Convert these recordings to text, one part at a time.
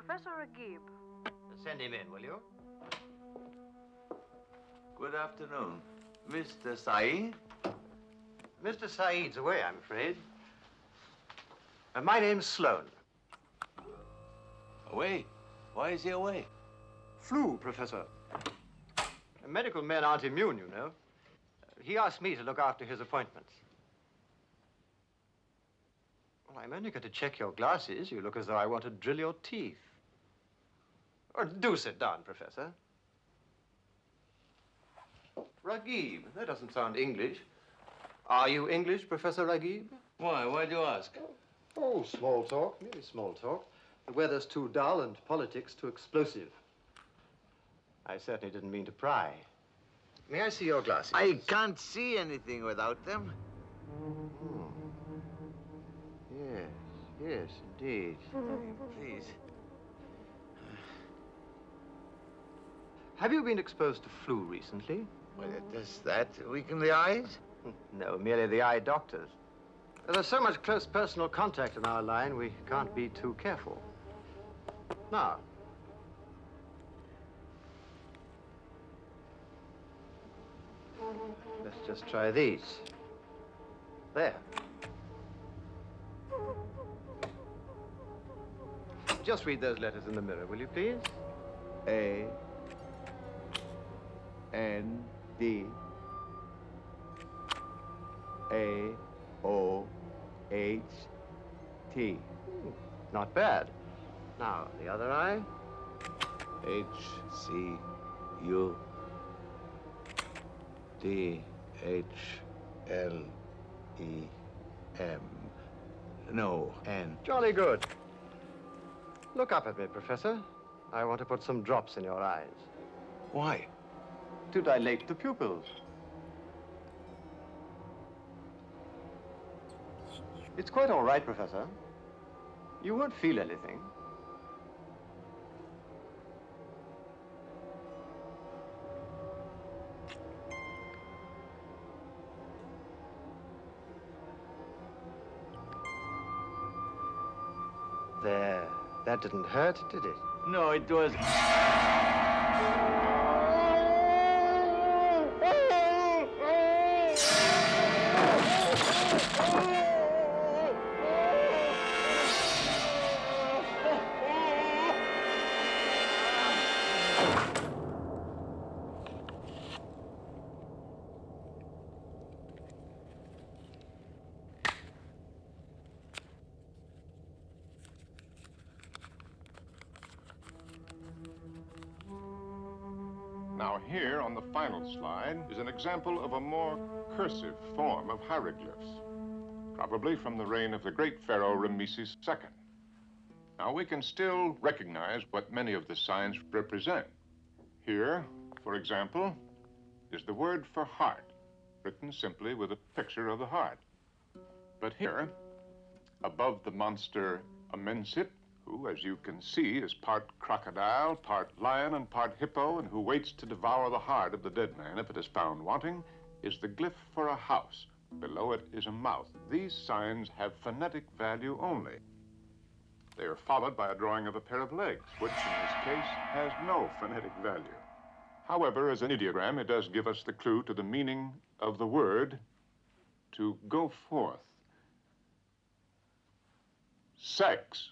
Professor Agib. Send him in, will you? Good afternoon. Mr. Saeed? Mr. Saeed's away, I'm afraid. My name's Sloan. Away? Why is he away? Flu, Professor. Medical men aren't immune, you know. He asked me to look after his appointments. Well, I'm only going to check your glasses. You look as though I want to drill your teeth. Or do sit down, Professor. Ragib, that doesn't sound English. Are you English, Professor Ragib? Why? Why do you ask? Oh, small talk, merely small talk. The weather's too dull and politics too explosive. I certainly didn't mean to pry. May I see your glasses? I can't see anything without them. Yes, yes, indeed. Please. Have you been exposed to flu recently? Well, does that weaken the eyes? No, merely the eye doctors. There's so much close personal contact in our line, we can't be too careful. Now, let's just try these. There. Just read those letters in the mirror, will you, please? A N D A O H T. Not bad. Now, the other eye. H C U D H L E M. No, N. Jolly good. Look up at me, Professor. I want to put some drops in your eyes. Why? To dilate the pupils. It's quite all right, Professor. You won't feel anything. There. That didn't hurt, did it? No, it was. Now here on the final slide is an example of a more cursive form of hieroglyphs, probably from the reign of the great pharaoh Ramesses II. Now we can still recognize what many of the signs represent. Here, for example, is the word for heart, written simply with a picture of the heart. But here, above the monster Amensit, who, as you can see, is part crocodile, part lion, and part hippo, and who waits to devour the heart of the dead man if it is found wanting, is the glyph for a house. Below it is a mouth. These signs have phonetic value only. They are followed by a drawing of a pair of legs, which in this case has no phonetic value. However, as an ideogram, it does give us the clue to the meaning of the word to go forth. Sex.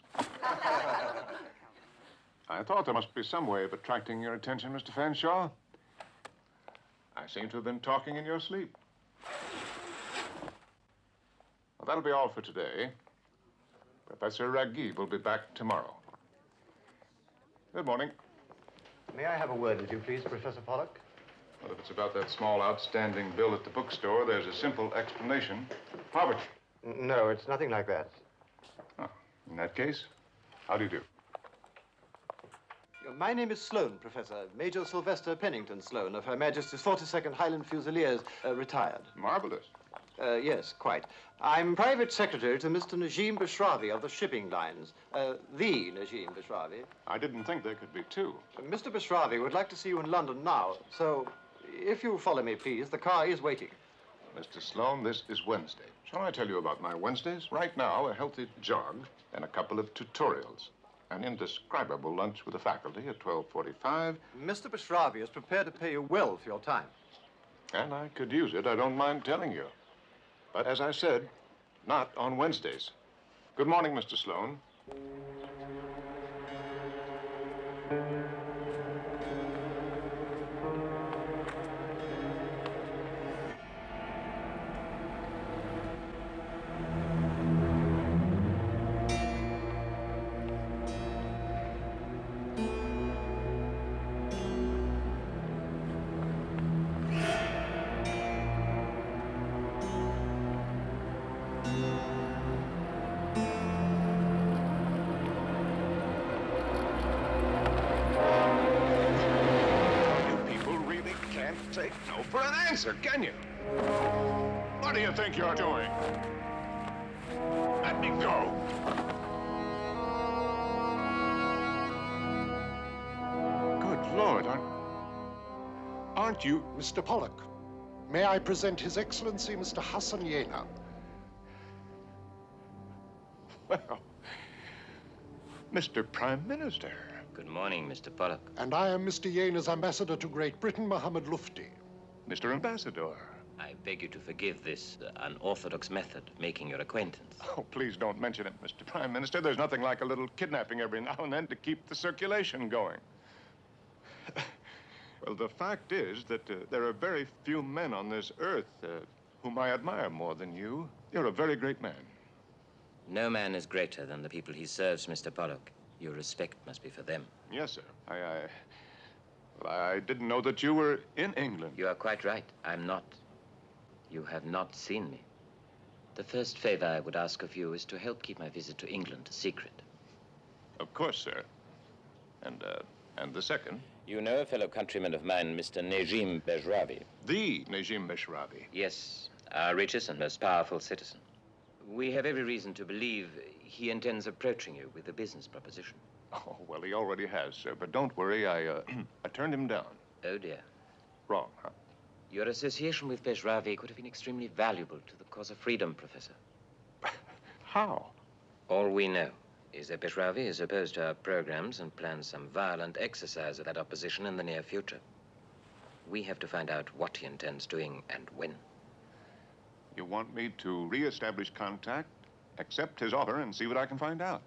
I thought there must be some way of attracting your attention, Mr. Fanshawe. I seem to have been talking in your sleep. Well, that'll be all for today. Professor Ragib will be back tomorrow. Good morning. May I have a word with you, please, Professor Pollock? Well, if it's about that small outstanding bill at the bookstore, there's a simple explanation. Poverty. No, it's nothing like that. Oh, in that case, how do you do? My name is Sloan, Professor. Major Sylvester Pennington Sloan of Her Majesty's 42nd Highland Fusiliers, retired. Marvelous. Yes, quite. I'm private secretary to Mr. Najim Bashravi of the shipping lines. The Najim Bashravi. I didn't think there could be two. Mr. Bashravi would like to see you in London now, so if you follow me, please, the car is waiting. Mr. Sloan, this is Wednesday. Shall I tell you about my Wednesdays? Right now, a healthy jog and a couple of tutorials. an indescribable lunch with the faculty at 12:45. Mr. Beshravi is prepared to pay you well for your time. And I could use it, I don't mind telling you. But as I said, not on Wednesdays. Good morning, Mr. Sloan. Take no for an answer, can you? What do you think you're doing? Let me go. Good Lord, aren't you... Mr. Pollock, may I present His Excellency Mr. Hassan Yena? Well, Mr. Prime Minister. Good morning, Mr. Pollock. And I am Mr. Yena's ambassador to Great Britain, Mohammed Lufti. Mr. Ambassador. I beg you to forgive this unorthodox method of making your acquaintance. Oh, please don't mention it, Mr. Prime Minister. There's nothing like a little kidnapping every now and then to keep the circulation going. Well, the fact is that there are very few men on this earth whom I admire more than you. You're a very great man. No man is greater than the people he serves, Mr. Pollock. Your respect must be for them. Yes, sir. Well, I didn't know that you were in England. You are quite right. I'm not. You have not seen me. The first favor I would ask of you is to help keep my visit to England a secret. Of course, sir. And the second? You know a fellow countryman of mine, Mr. Najim Beshravi. The Najim Beshravi. Yes, our richest and most powerful citizen. We have every reason to believe he intends approaching you with a business proposition. Oh, well, he already has, sir. But don't worry, I turned him down. Oh, dear. Wrong, huh? Your association with Beshravi could have been extremely valuable to the cause of freedom, Professor. How? All we know is that Beshravi is opposed to our programs and plans some violent exercise of that opposition in the near future. We have to find out what he intends doing and when. You want me to re-establish contact, accept his offer, and see what I can find out?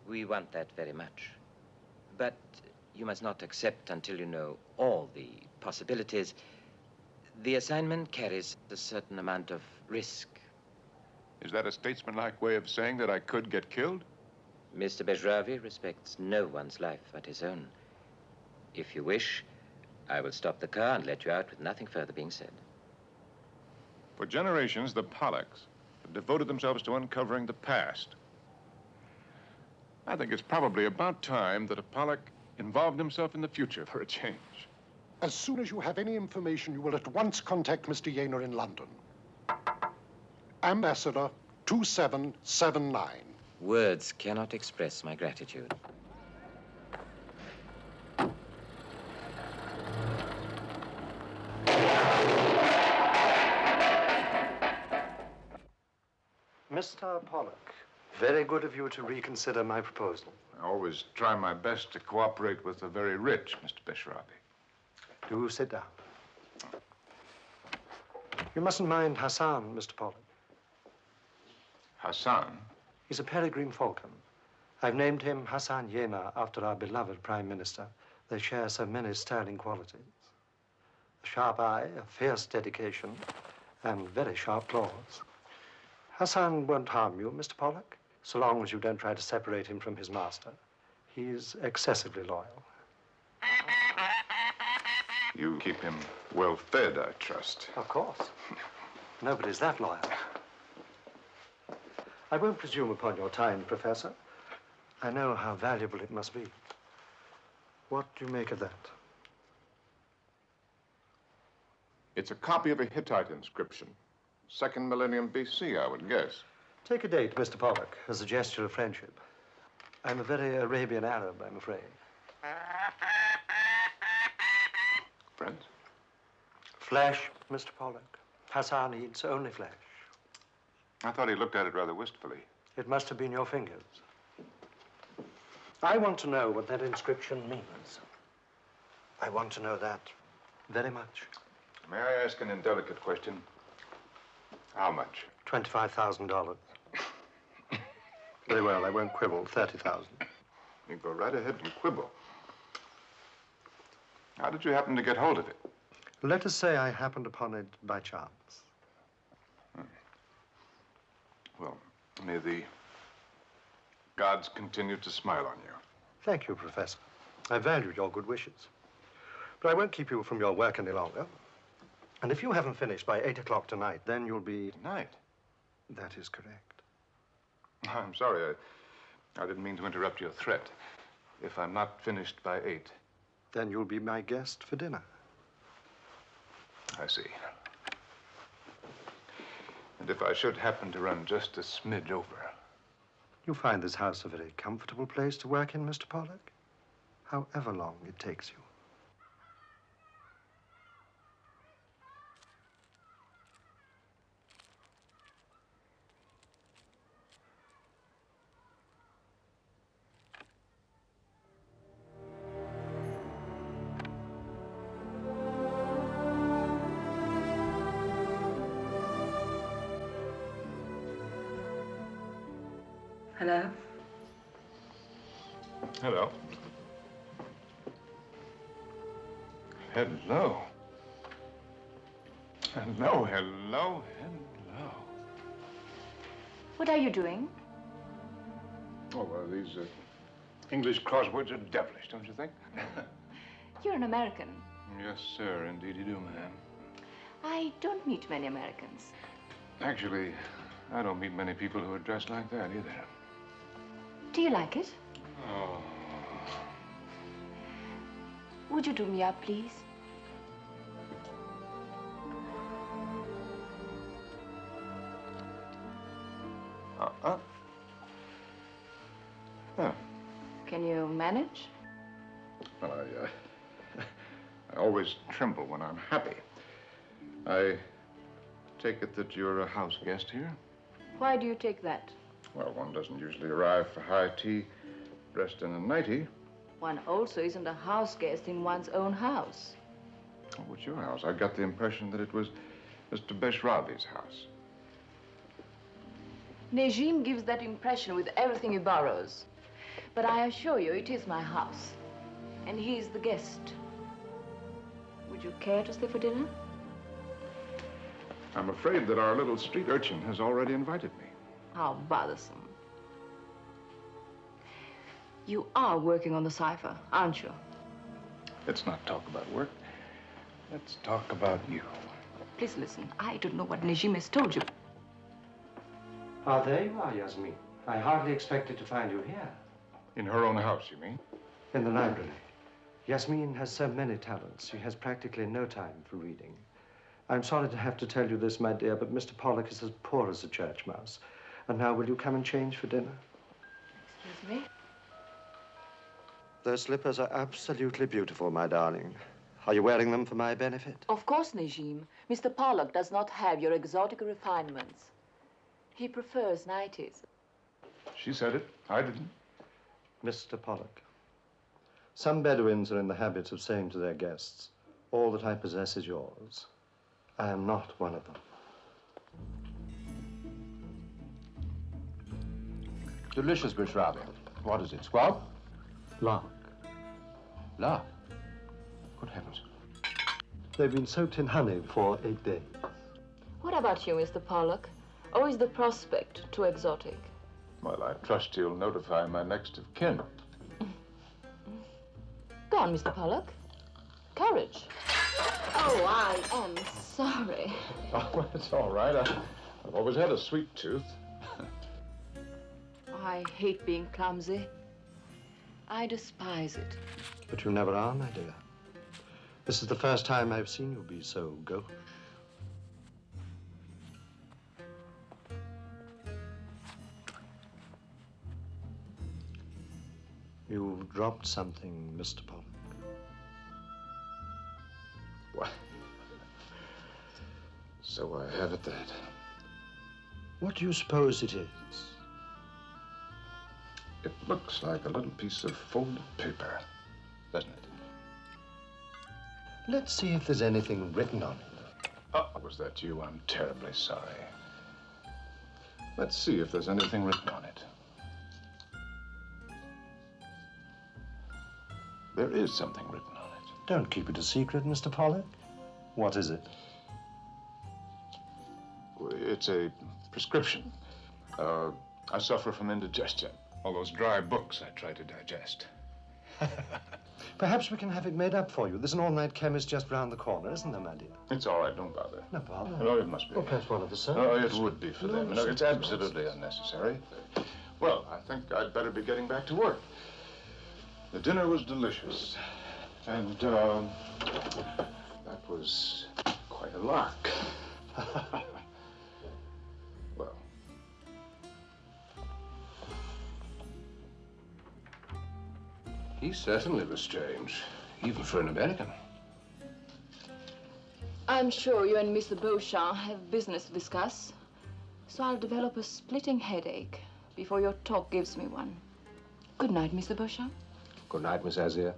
We want that very much. But you must not accept until you know all the possibilities. The assignment carries a certain amount of risk. Is that a statesmanlike way of saying that I could get killed? Mr. Beshravi respects no one's life but his own. If you wish, I will stop the car and let you out with nothing further being said. For generations, the Pollocks have devoted themselves to uncovering the past. I think it's probably about time that a Pollock involved himself in the future for a change. As soon as you have any information, you will at once contact Mr. Yena in London. Ambassador 2779. Words cannot express my gratitude. Mr. Pollock, very good of you to reconsider my proposal. I always try my best to cooperate with the very rich, Mr. Beshravi. Do sit down. You mustn't mind Hassan, Mr. Pollock. Hassan? He's a peregrine falcon. I've named him Hassan Yena after our beloved Prime Minister. They share so many sterling qualities. A sharp eye, a fierce dedication, and very sharp claws. Hassan won't harm you, Mr. Pollock, so long as you don't try to separate him from his master. He's excessively loyal. You keep him well fed, I trust. Of course. Nobody's that loyal. I won't presume upon your time, Professor. I know how valuable it must be. What do you make of that? It's a copy of a Hittite inscription. 2nd millennium BC, I would guess. Take a date, Mr. Pollock, as a gesture of friendship. I'm a very Arabian Arab, I'm afraid. Friends? Flesh, Mr. Pollock. Hassan eats only flesh. I thought he looked at it rather wistfully. It must have been your fingers. I want to know what that inscription means. I want to know that very much. May I ask an indelicate question? How much? $25,000. Very well, I won't quibble. 30,000. You go right ahead and quibble. How did you happen to get hold of it? Let us say I happened upon it by chance. Well, may the gods continue to smile on you. Thank you, Professor. I value your good wishes. But I won't keep you from your work any longer. And if you haven't finished by 8 o'clock tonight, then you'll be... Tonight? That is correct. I'm sorry. I didn't mean to interrupt your threat. If I'm not finished by 8. Then you'll be my guest for dinner. I see. And if I should happen to run just a smidge over? You find this house a very comfortable place to work in, Mr. Pollock? However long it takes you. Hello? Hello. Hello. Hello, hello, hello. What are you doing? Oh, well, these English crosswords are devilish, don't you think? You're an American. Yes, sir, indeed you do, ma'am. I don't meet many Americans. Actually, I don't meet many people who are dressed like that either. Do you like it? Oh. Would you do me up, please? Oh. Can you manage? Well, I always tremble when I'm happy. I take it that you're a house guest here? Why do you take that? Well, one doesn't usually arrive for high tea dressed in a nightie. One also isn't a house guest in one's own house. Oh, what's your house? I got the impression that it was Mr. Beshrabi's house. Najim gives that impression with everything he borrows. But I assure you, it is my house. And he is the guest. Would you care to stay for dinner? I'm afraid that our little street urchin has already invited me. How bothersome. You are working on the cipher, aren't you? Let's not talk about work. Let's talk about you. Please listen. I don't know what Najim has told you. Ah, there you are, Yasmin. I hardly expected to find you here. In her own house, you mean? In the library. Yasmin has so many talents. She has practically no time for reading. I'm sorry to have to tell you this, my dear, but Mr. Pollock is as poor as a church mouse. And now, will you come and change for dinner? Excuse me? Those slippers are absolutely beautiful, my darling. Are you wearing them for my benefit? Of course, Najim. Mr. Pollock does not have your exotic refinements. He prefers nighties. She said it. I didn't. Mr. Pollock, some Bedouins are in the habit of saying to their guests, all that I possess is yours. I am not one of them. Delicious Beshrabi. What is it, squab? Lark. Lark? Good heavens. They've been soaked in honey for 8 days. What about you, Mr. Pollock? Or is the prospect too exotic? Well, I trust you'll notify my next of kin. Go on, Mr. Pollock. Courage. Oh, I am sorry. Oh, well, it's all right. I've always had a sweet tooth. I hate being clumsy. I despise it. But you never are, my dear. This is the first time I've seen you be so gauche. You've dropped something, Mr. Pollock. What? So I have it that. What do you suppose it is? It looks like a little piece of folded paper, doesn't it? Let's see if there's anything written on it. Oh, was that you? I'm terribly sorry. Let's see if there's anything written on it. There is something written on it. Don't keep it a secret, Mr. Pollock. What is it? It's a prescription. I suffer from indigestion. All those dry books I try to digest. Perhaps we can have it made up for you. There's an all-night chemist just round the corner, isn't there, my dear? It's all right, don't bother. No bother. No, it must be. Well, perhaps one of the Oh, servants. it would be for No, them. No, it's absolutely unnecessary. Well, I think I'd better be getting back to work. The dinner was delicious. And, that was quite a lark. Well. He certainly was strange, even for an American. I'm sure you and Mr. Beauchamp have business to discuss. So I'll develop a splitting headache before your talk gives me one. Good night, Mr. Beauchamp. Good night, Miss Azir.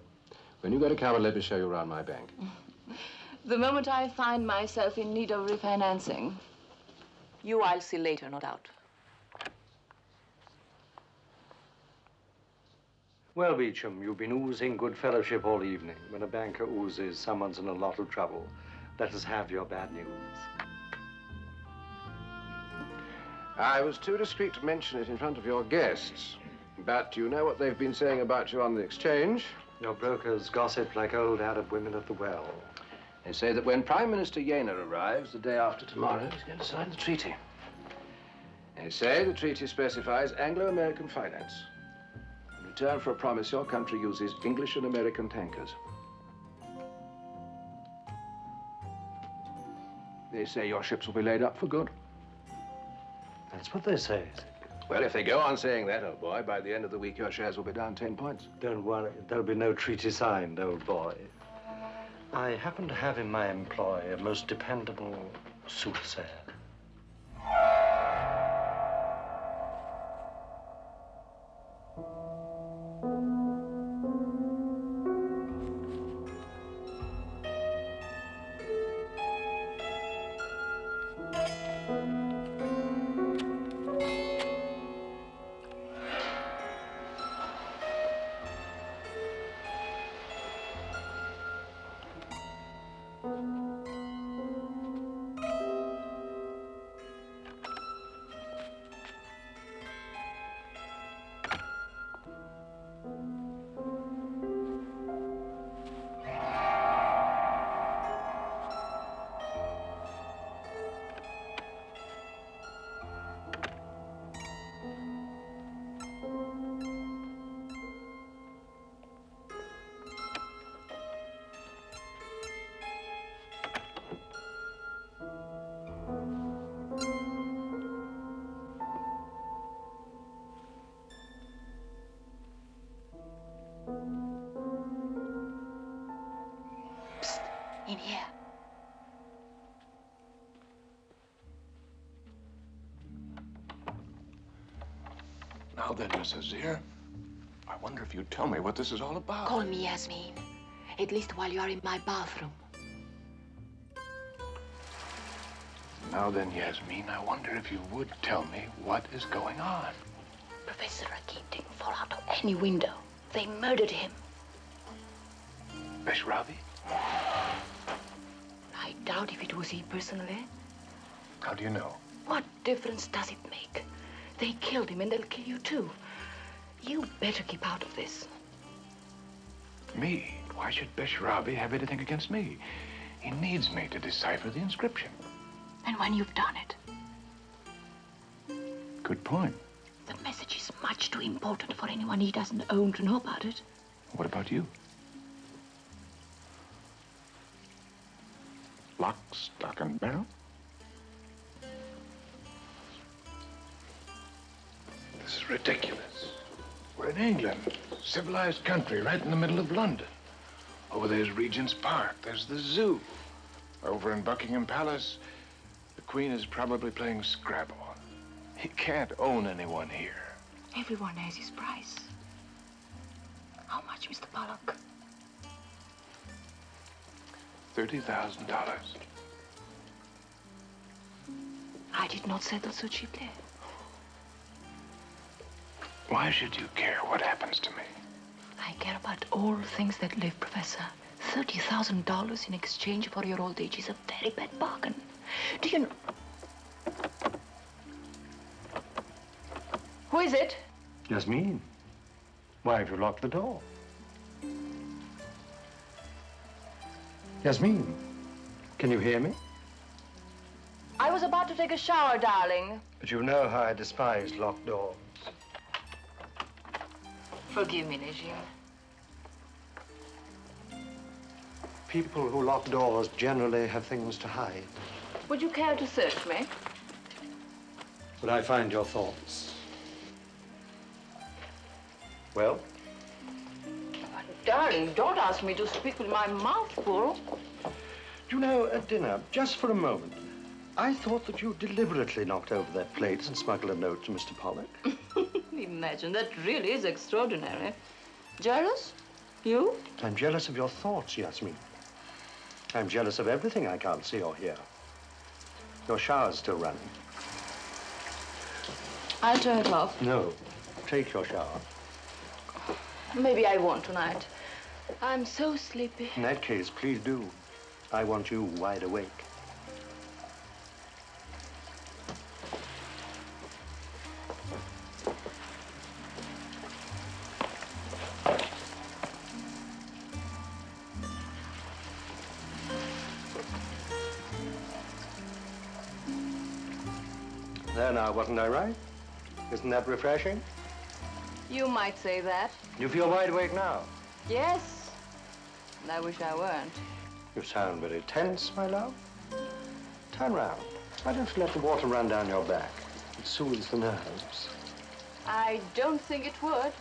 When you go to Cameron, let me show you around my bank. The moment I find myself in need of refinancing, you I'll see later, no doubt. Well, Beecham, you've been oozing good fellowship all evening. When a banker oozes, someone's in a lot of trouble. Let us have your bad news. I was too discreet to mention it in front of your guests. But you know what they've been saying about you on the exchange? Your brokers gossip like old Arab women at the well. They say that when Prime Minister Yener arrives the day after tomorrow, he's going to sign the treaty. They say the treaty specifies Anglo-American finance. In return for a promise, your country uses English and American tankers. They say your ships will be laid up for good. That's what they say. Well, if they go on saying that, old boy, by the end of the week, your shares will be down 10 points. Don't worry, there'll be no treaty signed, old boy. I happen to have in my employ a most dependable soothsayer. In here. Now then, Miss Azir, I wonder if you'd tell me what this is all about. Call me Yasmin. At least while you are in my bathroom. Now then, Yasmin, I wonder if you would tell me what is going on. Professor Rakib didn't fall out of any window. They murdered him. Beshravi? I doubt if it was he personally. How do you know? What difference does it make? They killed him and they'll kill you too. You better keep out of this. Me? Why should Beshravi have anything against me? He needs me to decipher the inscription. And when you've done it, Good point. the message is much too important for anyone he doesn't own to know about it. What about you? Lock, stock, and barrel? This is ridiculous. We're in England, civilized country, right in the middle of London. Over there's Regent's Park, there's the zoo. Over in Buckingham Palace, the Queen is probably playing Scrabble. He can't own anyone here. Everyone has his price. How much, Mr. Pollock? $30,000. I did not settle so cheaply. Why should you care what happens to me? I care about all things that live, Professor. $30,000 in exchange for your old age is a very bad bargain. Do you know... Who is it? Yasmin, why have you locked the door? Yasmin, can you hear me? I was about to take a shower, darling. But you know how I despise locked doors. Forgive me, Najim. People who lock doors generally have things to hide. Would you care to search me? Would I find your thoughts? Well? Darling, don't ask me to speak with my mouth full. Do you know, at dinner, just for a moment, I thought that you deliberately knocked over that plate and smuggled a note to Mr. Pollock. Imagine, that really is extraordinary. Jealous? You? I'm jealous of your thoughts, Yasmin. I'm jealous of everything I can't see or hear. Your shower's still running. I'll turn it off. No, take your shower. Maybe I won't tonight. I'm so sleepy. In that case, please do. I want you wide awake. There now, wasn't I right? Isn't that refreshing? You might say that. You feel wide awake now? Yes. And I wish I weren't. You sound very tense, my love. Turn round. Why don't you let the water run down your back? It soothes the nerves. I don't think it would.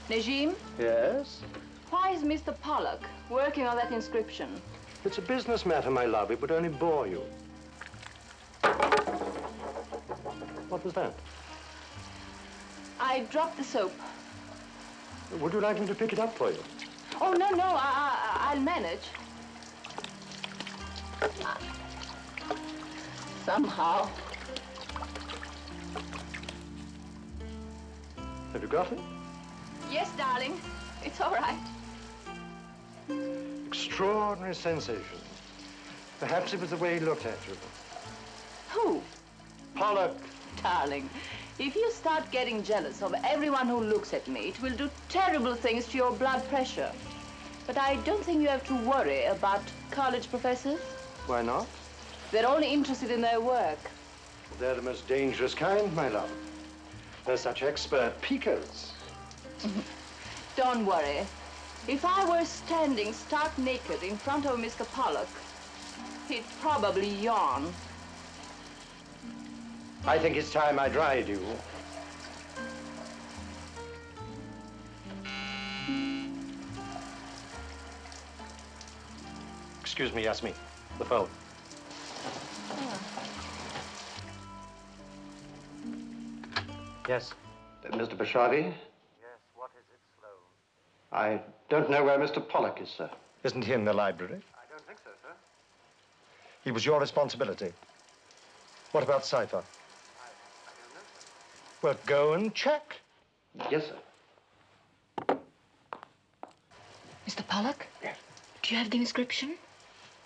Najim, Yes? why is Mr. Pollock working on that inscription? It's a business matter, my love. It would only bore you. What was that? I dropped the soap. Would you like me to pick it up for you? Oh, no, I'll manage. Somehow. Have you got it? Yes, darling. It's all right. Extraordinary sensation. Perhaps it was the way he looked at you. Who? Pollock. Darling, if you start getting jealous of everyone who looks at me, it will do terrible things to your blood pressure. But I don't think you have to worry about college professors. Why not? They're only interested in their work. They're the most dangerous kind, my love. They're such expert peekers. Don't worry. If I were standing stark naked in front of Mr. Pollock, he'd probably yawn. I think it's time I dried you. Excuse me, Yasmin. The phone. Yes. Mr. Bashardi? Yes, what is it, Sloan? I don't know where Mr. Pollock is, sir. Isn't he in the library? I don't think so, sir. He was your responsibility. What about Cipher? I don't know, sir. Well, go and check. Yes, sir. Mr. Pollock? Yes. Do you have the inscription?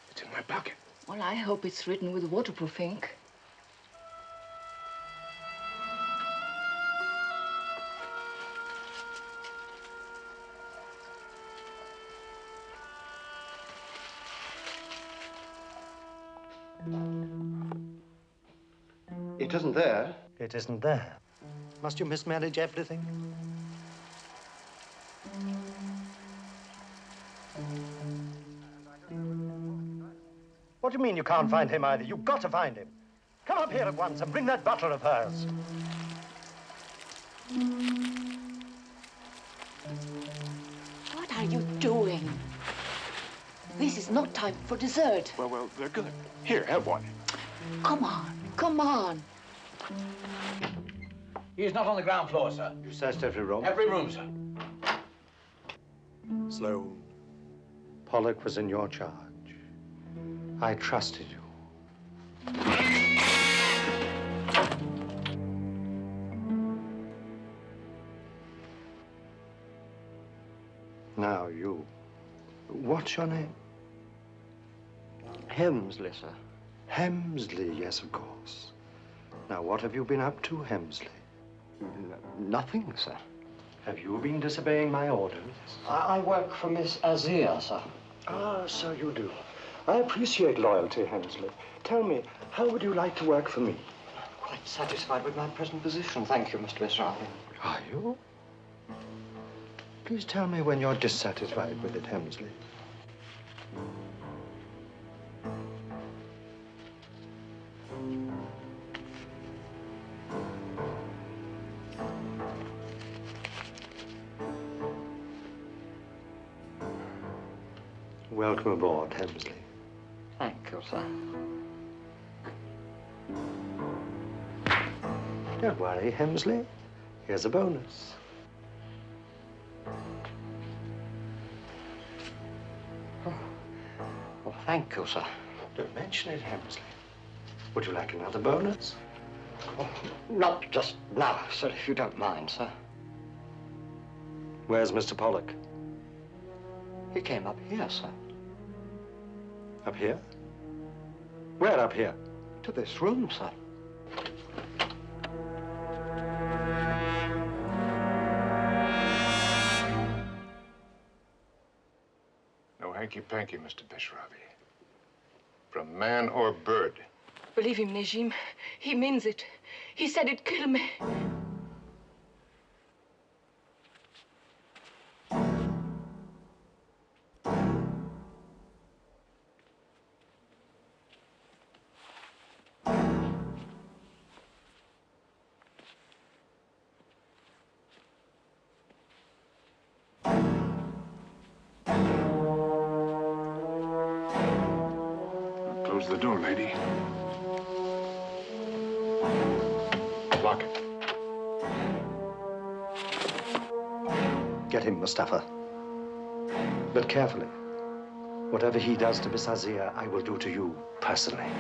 It's in my pocket. Well, I hope it's written with waterproof ink. It isn't there. It isn't there. Must you mismanage everything? What do you mean you can't find him either? You've got to find him. Come up here at once and bring that butler of hers. What are you doing? This is not time for dessert. Well, they're good. Here, have one. Come on, come on. He's not on the ground floor, sir. You searched every room? Every room, sir. Sloan, Pollock was in your charge. I trusted you. Now, you. What's your name? Hemsley, sir. Hemsley, yes, of course. Now, what have you been up to, Hemsley? Nothing, sir. Have you been disobeying my orders? I work for Miss Azir, sir. Ah, so you do. I appreciate loyalty, Hemsley. Tell me, how would you like to work for me? Quite satisfied with my present position, thank you, Mr. Israeli. Are you? Please tell me when you're dissatisfied with it, Hemsley. Welcome aboard, Hemsley. Thank you, sir. Don't worry, Hemsley. Here's a bonus. Well, thank you, sir. Don't mention it, Hemsley. Would you like another bonus? Oh, not just now, sir, if you don't mind, sir. Where's Mr. Pollock? He came up here, sir. Up here? Where up here? To this room, sir. No hanky-panky, Mr. Beshravi. From man or bird. Believe him, Najim. He means it. He said it'd kill me. Close the door, lady. Lock it. Get him, Mustafa. But carefully. Whatever he does to Miss Azir, I will do to you personally.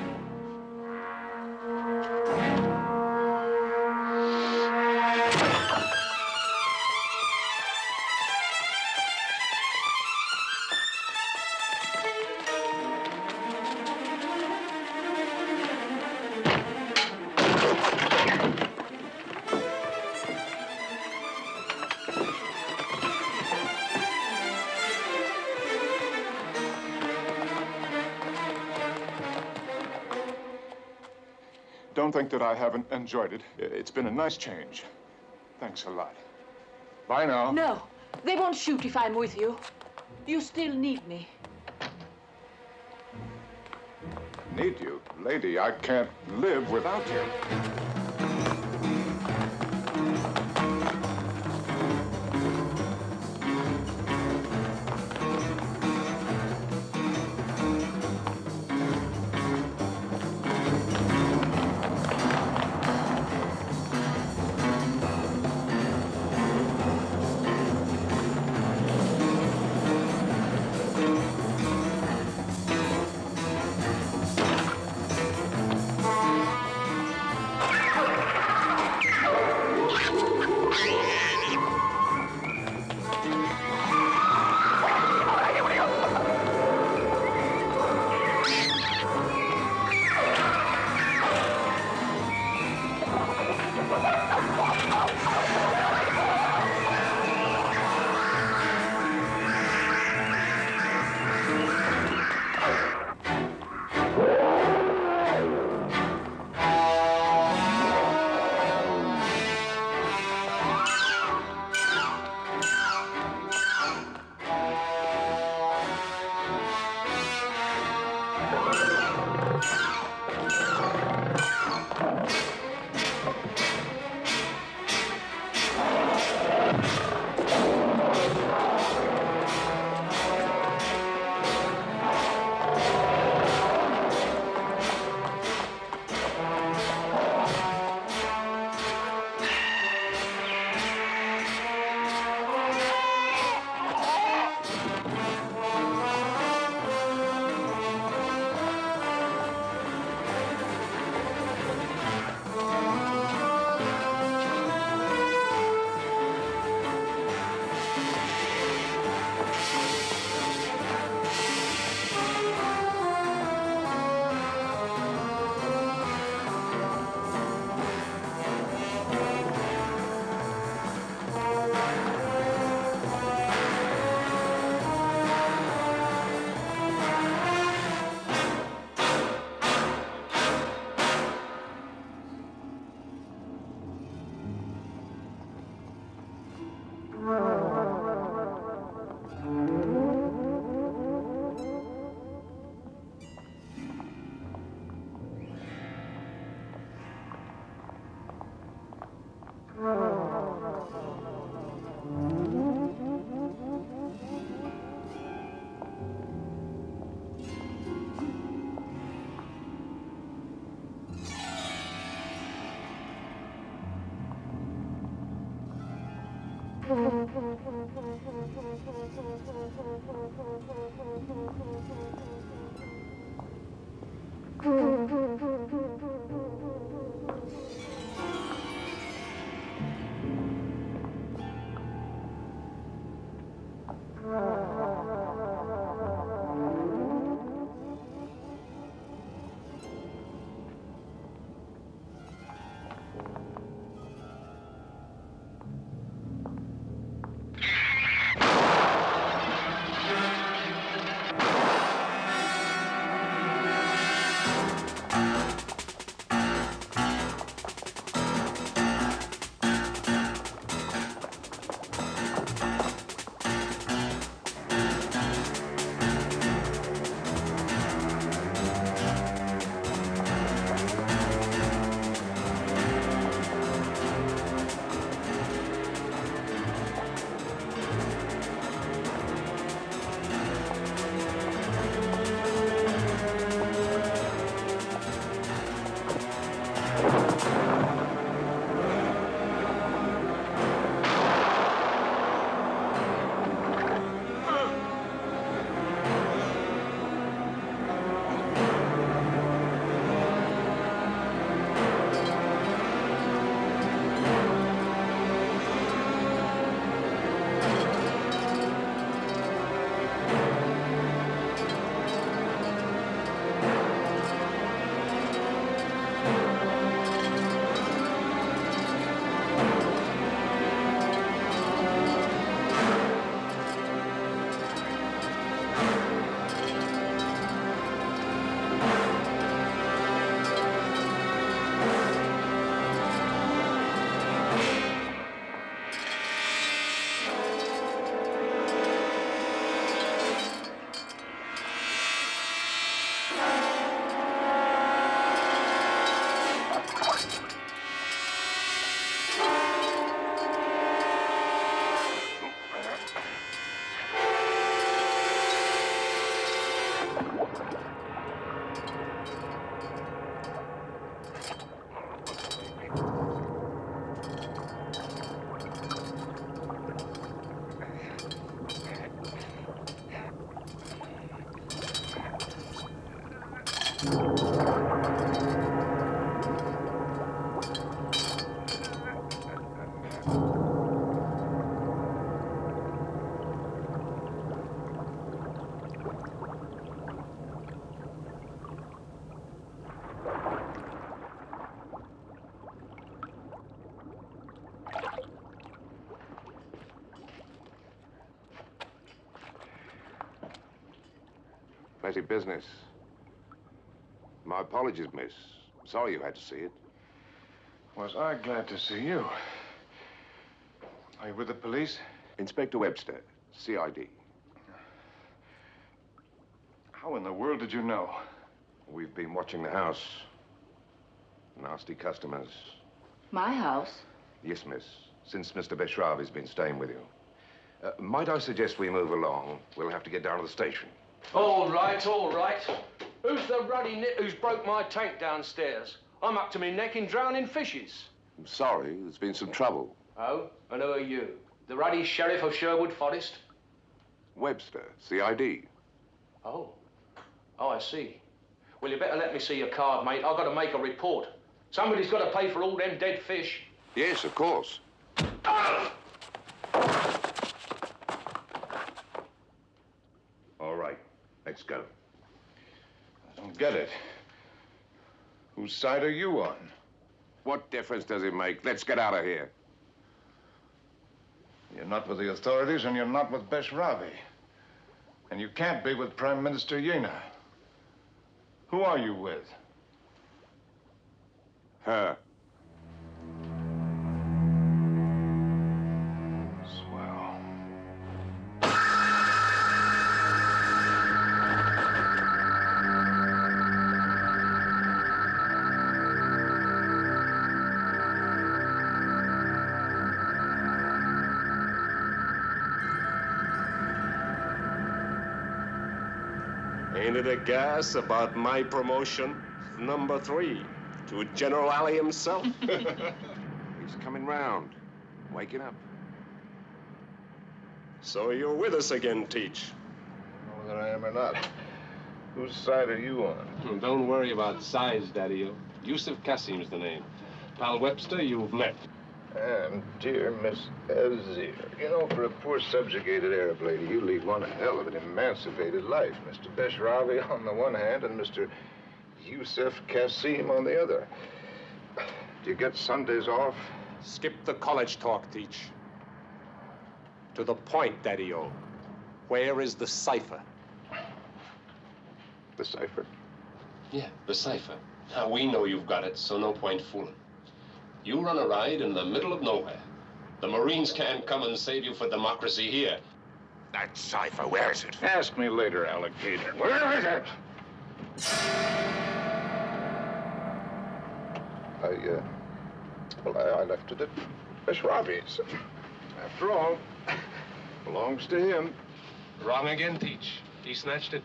Don't think that I haven't enjoyed it. It's been a nice change. Thanks a lot. Bye now. No, they won't shoot if I'm with you. You still need me. Need you? Lady, I can't live without you. Messy business. My apologies, miss. Sorry you had to see it. Was I glad to see you? Are you with the police? Inspector Webster, CID. How in the world did you know? We've been watching the house. Nasty customers. My house? Yes, miss. Since Mr. Beshravi's been staying with you. Might I suggest we move along? We'll have to get down to the station. All right, all right. Who's the ruddy nit who's broke my tank downstairs? I'm up to my neck in drowning fishes. I'm sorry, there's been some trouble. Oh, and who are you? The ruddy sheriff of Sherwood Forest? Webster, CID. Oh. Oh, I see. Well, you better let me see your card, mate. I've got to make a report. Somebody's got to pay for all them dead fish. Yes, of course. Ah! All right, let's go. I don't get it. Whose side are you on? What difference does it make? Let's get out of here. You're not with the authorities and you're not with Beshravi. And you can't be with Prime Minister Yena. Who are you with? Her. Swell. Ain't it a gas about my promotion? Number 3, to General Ali himself. He's coming round, waking up. So you're with us again, Teach. Whether I am or not. Whose side are you on? Don't worry about size, Daddy-o. Yusuf Qasim's the name. Pal Webster, you've met. And dear Miss Azir, you know, for a poor subjugated Arab lady, you lead one hell of an emancipated life. Mr. Beshravi on the one hand and Mr. Yusuf Qasim on the other. Do you get Sundays off? Skip the college talk, Teach. To the point, Daddy-o. Where is the cipher? The cipher? Yeah, the cipher. Now, we know you've got it, so no point fooling. You run a ride in the middle of nowhere. The Marines can't come and save you for democracy here. That cipher, where is it? Ask me later, alligator. Where is it? I left it at Beshravi's. After all, belongs to him. Wrong again, Teach. He snatched it.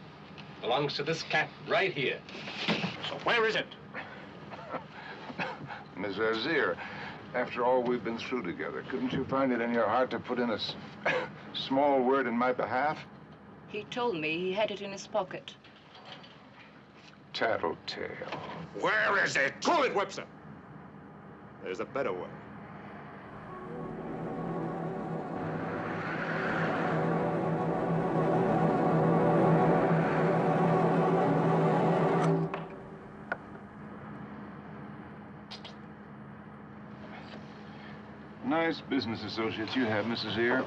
Belongs to this cat right here. So where is it? Miss Azir, after all we've been through together, couldn't you find it in your heart to put in a small word in my behalf? He told me he had it in his pocket. Tattletale. Where is it? Call it, Webster. There's a better way. Nice business associates you have, Mrs. Azir.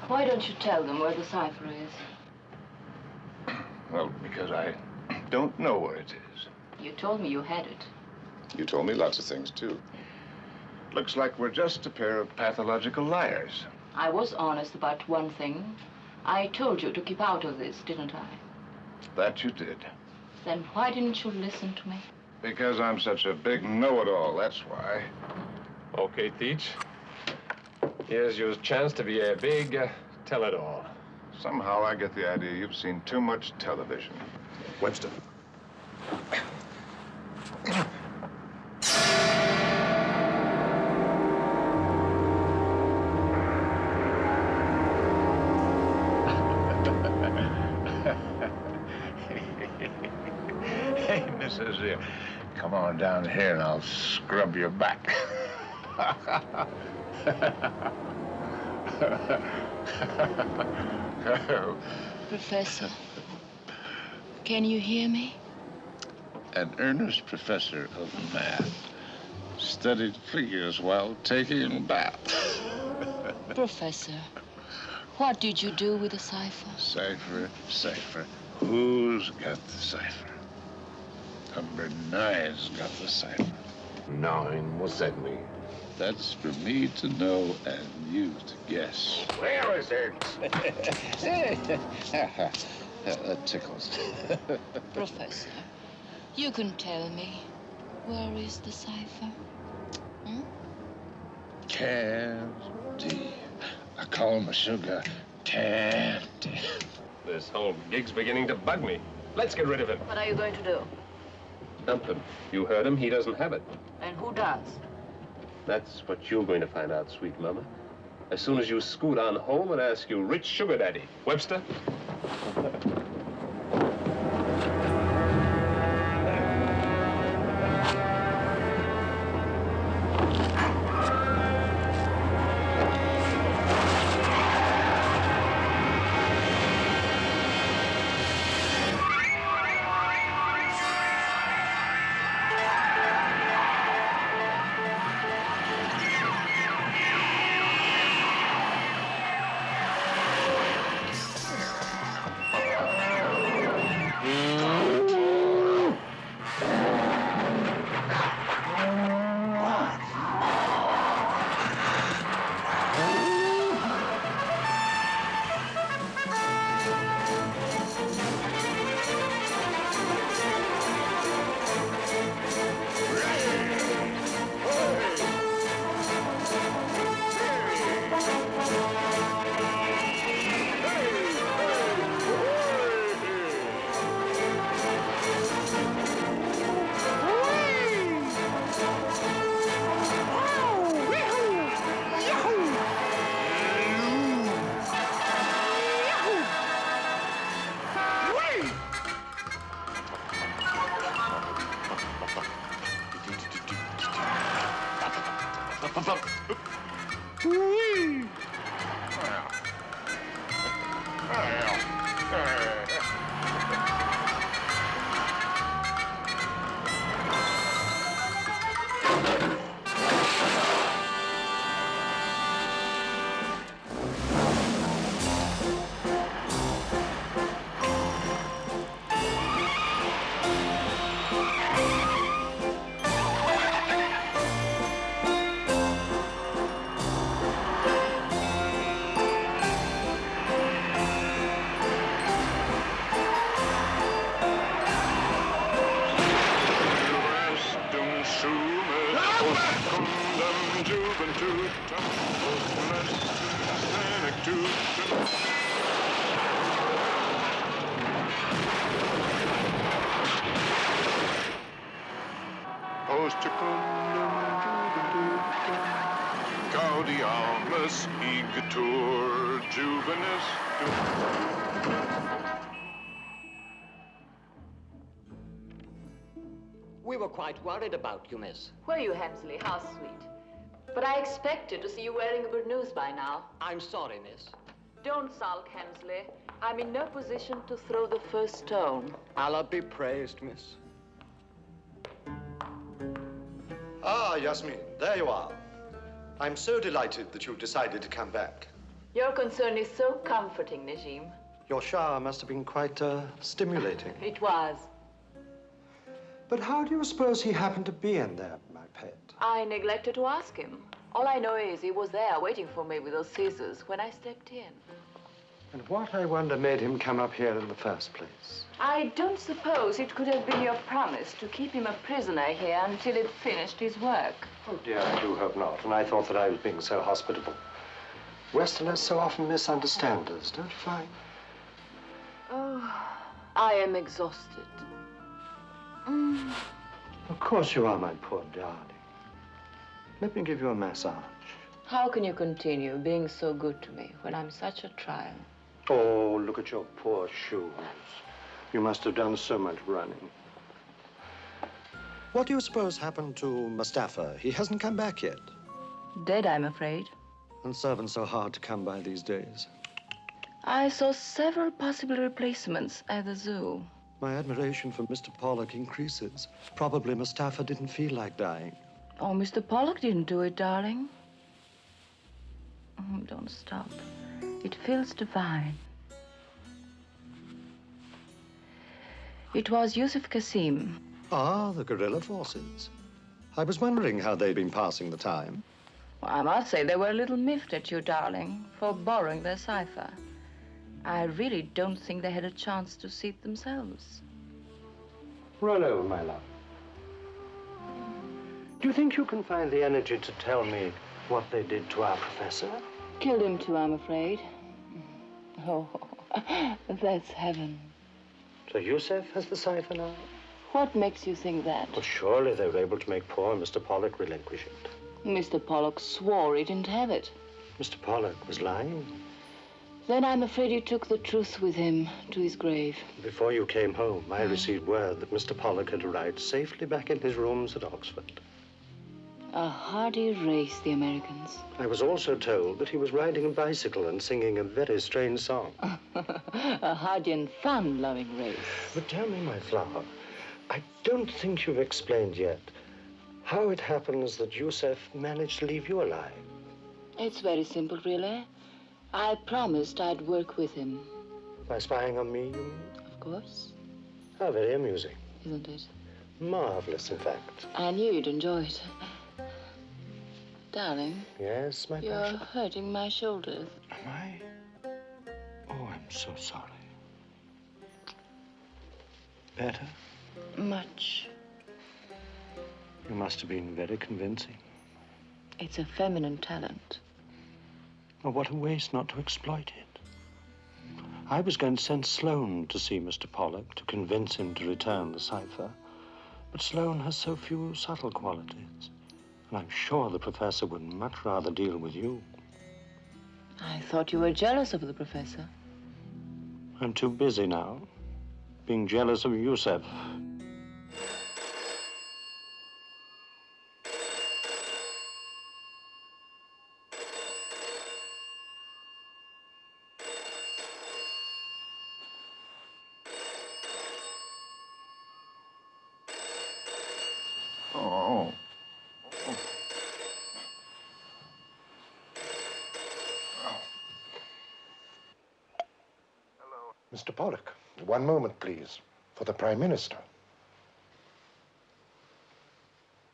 Why don't you tell them where the cipher is? Well, because I don't know where it is. You told me you had it. You told me lots of things, too. Looks like we're just a pair of pathological liars. I was honest about one thing. I told you to keep out of this, didn't I? That you did. Then why didn't you listen to me? Because I'm such a big know-it-all, that's why. Okay, Teach. Here's your chance to be a big tell-it-all. Somehow I get the idea you've seen too much television. Webster. Hey, Miss Azir, come on down here and I'll scrub your back. Professor, can you hear me? An earnest professor of math studied figures while taking a bath. Professor, what did you do with the cipher? Cipher. Who's got the cipher? Number 9's got the cipher. 9? What's that mean? That's for me to know and you to guess. Where is it? That tickles. Professor, you can tell me, where is the cipher? Hmm? Candy. I call him a sugar candy. This whole gig's beginning to bug me. Let's get rid of him. What are you going to do? Dump him. You heard him. He doesn't have it. And who does? That's what you're going to find out, sweet mama. As soon as you scoot on home and ask your rich sugar daddy. Webster? Whee! Gaudiamus igitur juvenis. We were quite worried about you, miss. Were you, Hemsley? How sweet. But I expected to see you wearing a burnous by now. I'm sorry, miss. Don't sulk, Hemsley. I'm in no position to throw the first stone. Allah be praised, miss. Ah, Yasmin, there you are. I'm so delighted that you've decided to come back. Your concern is so comforting, Najim. Your shower must have been quite stimulating. It was. But how do you suppose he happened to be in there, my pet? I neglected to ask him. All I know is he was there waiting for me with those scissors when I stepped in. And what, I wonder, made him come up here in the first place? I don't suppose it could have been your promise to keep him a prisoner here until he'd finished his work. Oh, dear, I do hope not. And I thought that I was being so hospitable. Westerners so often misunderstand us, don't you find? Oh, I am exhausted. Of course you are, my poor darling. Let me give you a massage. How can you continue being so good to me when I'm such a trial? Oh, look at your poor shoes. You must have done so much running. What do you suppose happened to Mustafa? He hasn't come back yet. Dead, I'm afraid. And servants so hard to come by these days. I saw several possible replacements at the zoo. My admiration for Mr. Pollock increases. Probably Mustafa didn't feel like dying. Oh, Mr. Pollock didn't do it, darling. Don't stop. It feels divine. It was Yusuf Qasim. Ah, the guerrilla forces. I was wondering how they'd been passing the time. Well, I must say they were a little miffed at you, darling, for borrowing their cipher. I really don't think they had a chance to see it themselves. Roll over, my love. Do you think you can find the energy to tell me what they did to our professor? Killed him too, I'm afraid. Oh, that's heaven. So Yusuf has the cipher now? What makes you think that? Well, surely they were able to make poor Mr. Pollock relinquish it. Mr. Pollock swore he didn't have it. Mr. Pollock was lying. Then I'm afraid you took the truth with him to his grave. Before you came home, I received word that Mr. Pollock had arrived safely back in his rooms at Oxford. A hardy race, the Americans. I was also told that he was riding a bicycle and singing a very strange song. A hardy and fun-loving race. But tell me, my flower, I don't think you've explained yet how it happens that Yusuf managed to leave you alive. It's very simple, really. I promised I'd work with him. By spying on me, you mean? Of course. How very amusing. Isn't it? Marvelous, in fact. I knew you'd enjoy it. Darling. Yes, my You're passion? hurting my shoulders. Am I? Oh, I'm so sorry. Better? Much. You must have been very convincing. It's a feminine talent. Oh, what a waste not to exploit it. I was going to send Sloane to see Mr. Pollock to convince him to return the cipher. But Sloane has so few subtle qualities. And I'm sure the professor would much rather deal with you. I thought you were jealous of the professor. I'm too busy now, being jealous of Yusuf. Mr. Pollock, one moment, please, for the Prime Minister.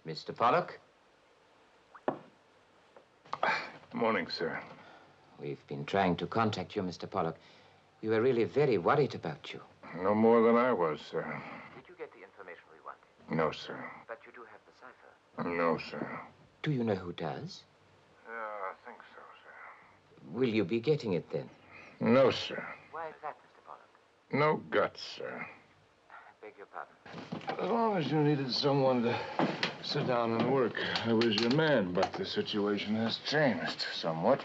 Mr. Pollock? Morning, sir. We've been trying to contact you, Mr. Pollock. We were really very worried about you. No more than I was, sir. Did you get the information we wanted? No, sir. But you do have the cipher. No, sir. Do you know who does? Yeah, I think so, sir. Will you be getting it then? No, sir. Why is that, Mr. Pollock? No guts, sir. I beg your pardon. As long as you needed someone to sit down and work, I was your man, but the situation has changed somewhat.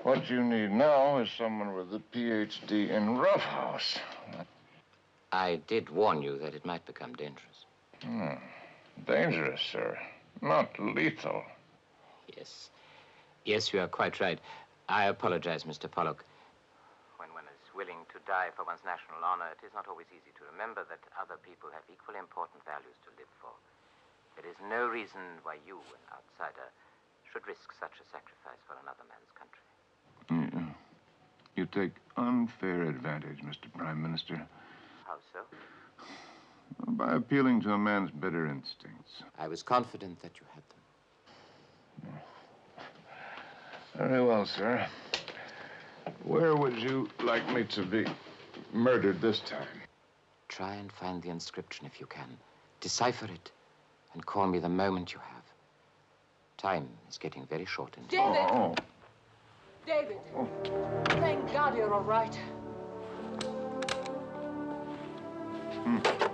What you need now is someone with a PhD in roughhouse. I did warn you that it might become dangerous. Dangerous, sir. Not lethal. Yes. Yes, you are quite right. I apologize, Mr. Pollock. When one is willing to die for one's national honor, it is not always easy to remember that other people have equally important values to live for. There is no reason why you, an outsider, should risk such a sacrifice for another man's country. You take unfair advantage, Mr. Prime Minister. How so? By appealing to a man's better instincts. I was confident that you had them. Very well, sir. Where would you like me to be murdered this time? Try and find the inscription if you can. Decipher it and call me the moment you have. Time is getting very short in here. David! Oh. David! Thank God you're all right.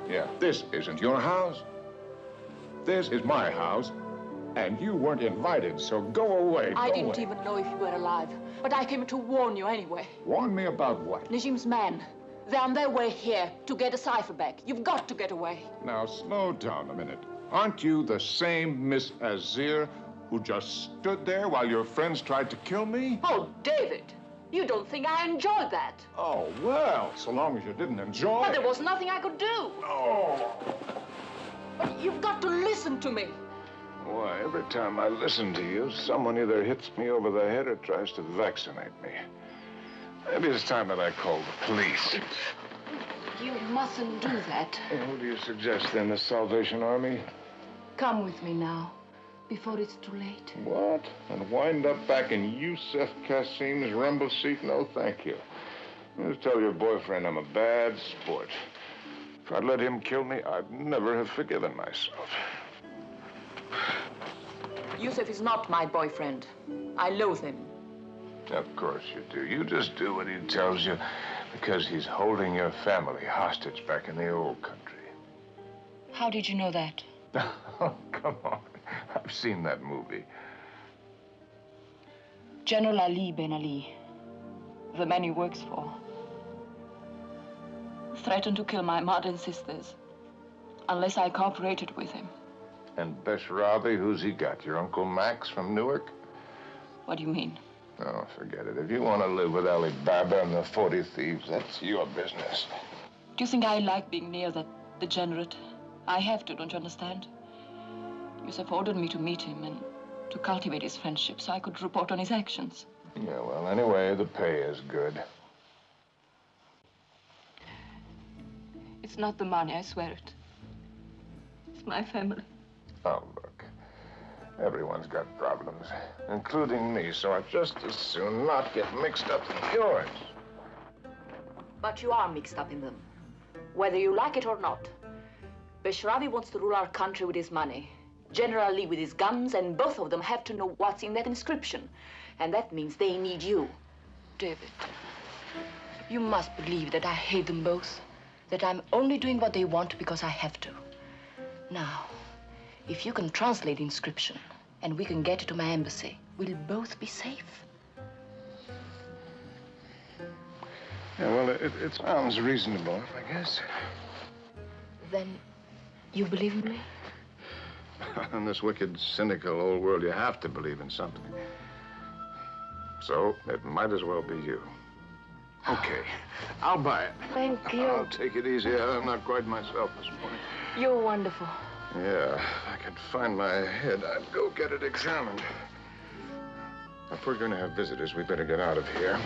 Yeah, this isn't your house. This is my house, and you weren't invited, so go away. I Go didn't away. even know if you were alive, but I came to warn you anyway. Warn me about what? Najim's men, they're on their way here to get a cipher back. You've got to get away. Now, slow down a minute. Aren't you the same Miss Azir who just stood there while your friends tried to kill me? Oh, David, you don't think I enjoyed that? Oh, well, so long as you didn't enjoy But it. there was nothing I could do. Oh. But you've got to listen to me. Why, every time I listen to you, someone either hits me over the head or tries to vaccinate me. Maybe it's time that I call the police. You mustn't do that. Who do you suggest, then? The Salvation Army? Come with me now, before it's too late. What? And wind up back in Yusuf Qasim's rumble seat? No, thank you. Just tell your boyfriend I'm a bad sport. If I'd let him kill me, I'd never have forgiven myself. Yusuf is not my boyfriend. I loathe him. Of course you do. You just do what he tells you because he's holding your family hostage back in the old country. How did you know that? Oh, come on. I've seen that movie. General Ali Ben Ali, the man he works for, threatened to kill my mother and sisters unless I cooperated with him. And Beshravi, who's he got? Your Uncle Max from Newark? What do you mean? Oh, forget it. If you want to live with Ali Baba and the 40 thieves, that's your business. Do you think I like being near that degenerate? I have to, don't you understand? Yusuf ordered me to meet him and to cultivate his friendship so I could report on his actions. Yeah, well, anyway, the pay is good. It's not the money, I swear it. It's my family. Oh, look. Everyone's got problems, including me, so I'd just as soon not get mixed up in yours. But you are mixed up in them, whether you like it or not. Beshravi wants to rule our country with his money, General Ali with his guns, and both of them have to know what's in that inscription. And that means they need you. David, you must believe that I hate them both, that I'm only doing what they want because I have to. Now, if you can translate the inscription and we can get it to my embassy, we'll both be safe. Yeah, well, it sounds reasonable, I guess. Then you believe in me? In this wicked, cynical old world, you have to believe in something. So, it might as well be you. Okay, I'll buy it. Thank you. I'll take it easy. I'm not quite myself this morning. You're wonderful. Yeah, if I could find my head, I'd go get it examined. If we're going to have visitors, we better get out of here.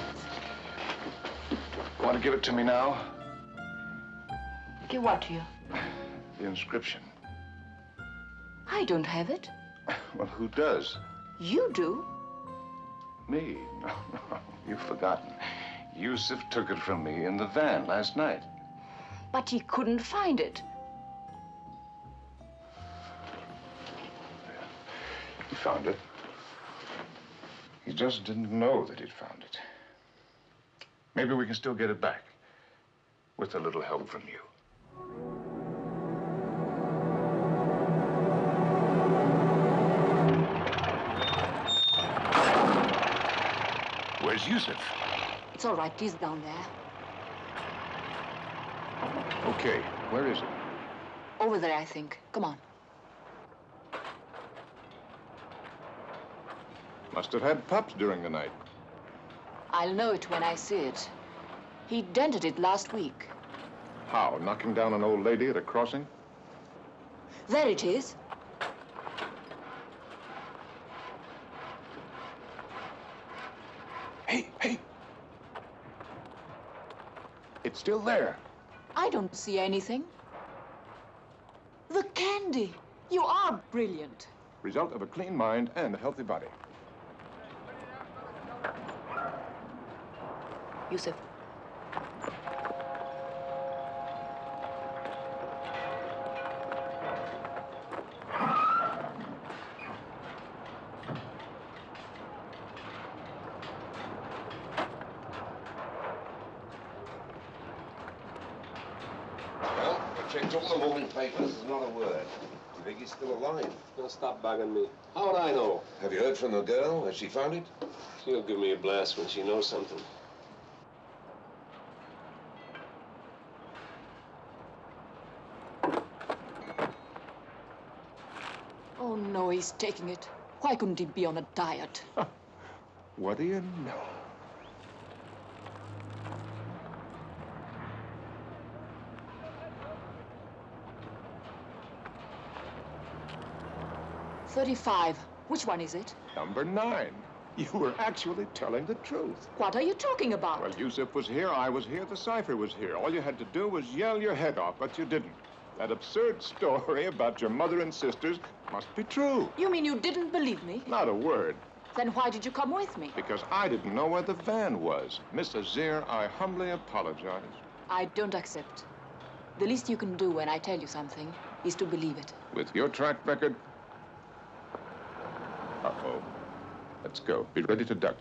Want to give it to me now? Give what to you? The inscription. I don't have it. Well, who does? You do. Me? No, you've forgotten. Yusuf took it from me in the van last night. But he couldn't find it. He found it. He just didn't know that he'd found it. Maybe we can still get it back. With a little help from you. Where's Yusuf? It's all right. He's down there. Okay, where is it? Over there, I think. Come on. Must have had pups during the night. I'll know it when I see it. He dented it last week. How? Knocking down an old lady at a crossing? There it is. Hey! It's still there. I don't see anything. The candy. You are brilliant. Result of a clean mind and a healthy body. Yusuf. Well, I checked all the morning papers. There's not a word. Do you think he's still alive? Don't stop bugging me. How would I know? Have you heard from the girl? Has she found it? She'll give me a blast when she knows something. Oh, no, he's taking it. Why couldn't he be on a diet? What do you know? $35. Which one is it? Number 9. You were actually telling the truth. What are you talking about? Well, Yusuf was here, I was here, the cipher was here. All you had to do was yell your head off, but you didn't. That absurd story about your mother and sisters must be true. You mean you didn't believe me? Not a word. Then why did you come with me? Because I didn't know where the van was. Miss Azir, I humbly apologize. I don't accept. The least you can do when I tell you something is to believe it. With your track record... Uh-oh. Let's go. Be ready to duck.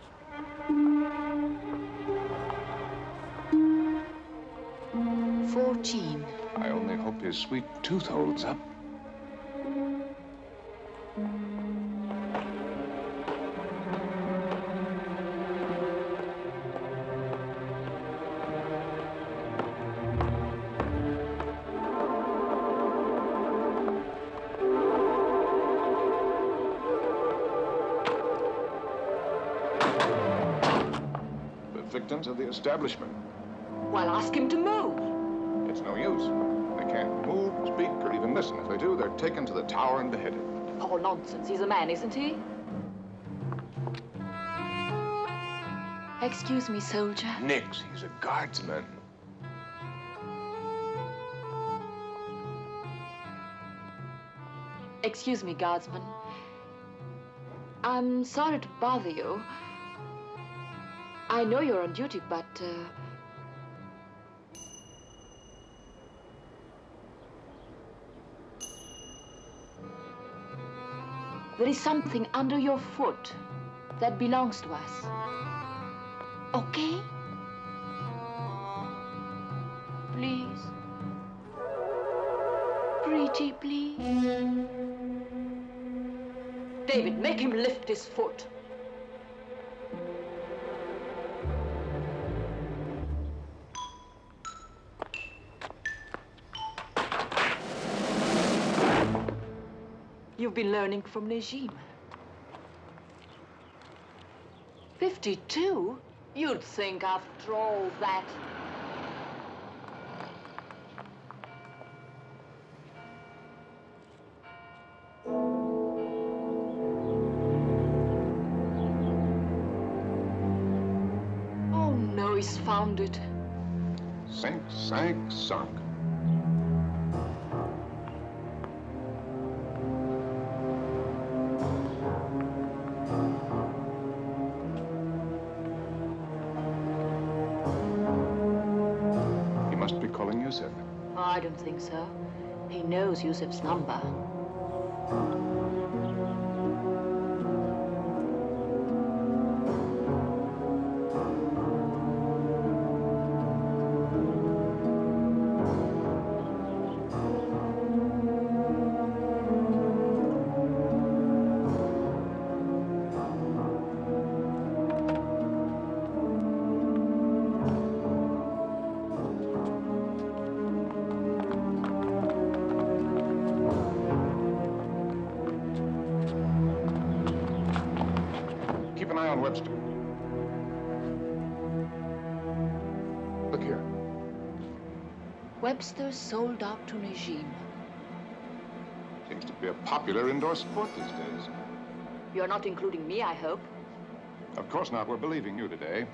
14. I only hope his sweet tooth holds up. Victims of the establishment. Well, ask him to move. It's no use. They can't move, speak, or even listen. If they do, they're taken to the tower and beheaded. Oh, nonsense. He's a man, isn't he? Excuse me, soldier. Nix, he's a guardsman. Excuse me, guardsman. I'm sorry to bother you. I know you're on duty, but, there is something under your foot that belongs to us. Okay? Please. Pretty, please. David, make him lift his foot. You've been learning from Najim. 52? You'd think after all that. Oh, no, he's found it. Sink, sank, sunk. He must be calling Yusuf. Oh, I don't think so. He knows Yusuf's number. Keep an eye on Webster. Look here. Webster sold out to regime. Seems to be a popular indoor sport these days. You're not including me, I hope. Of course not. We're believing you today.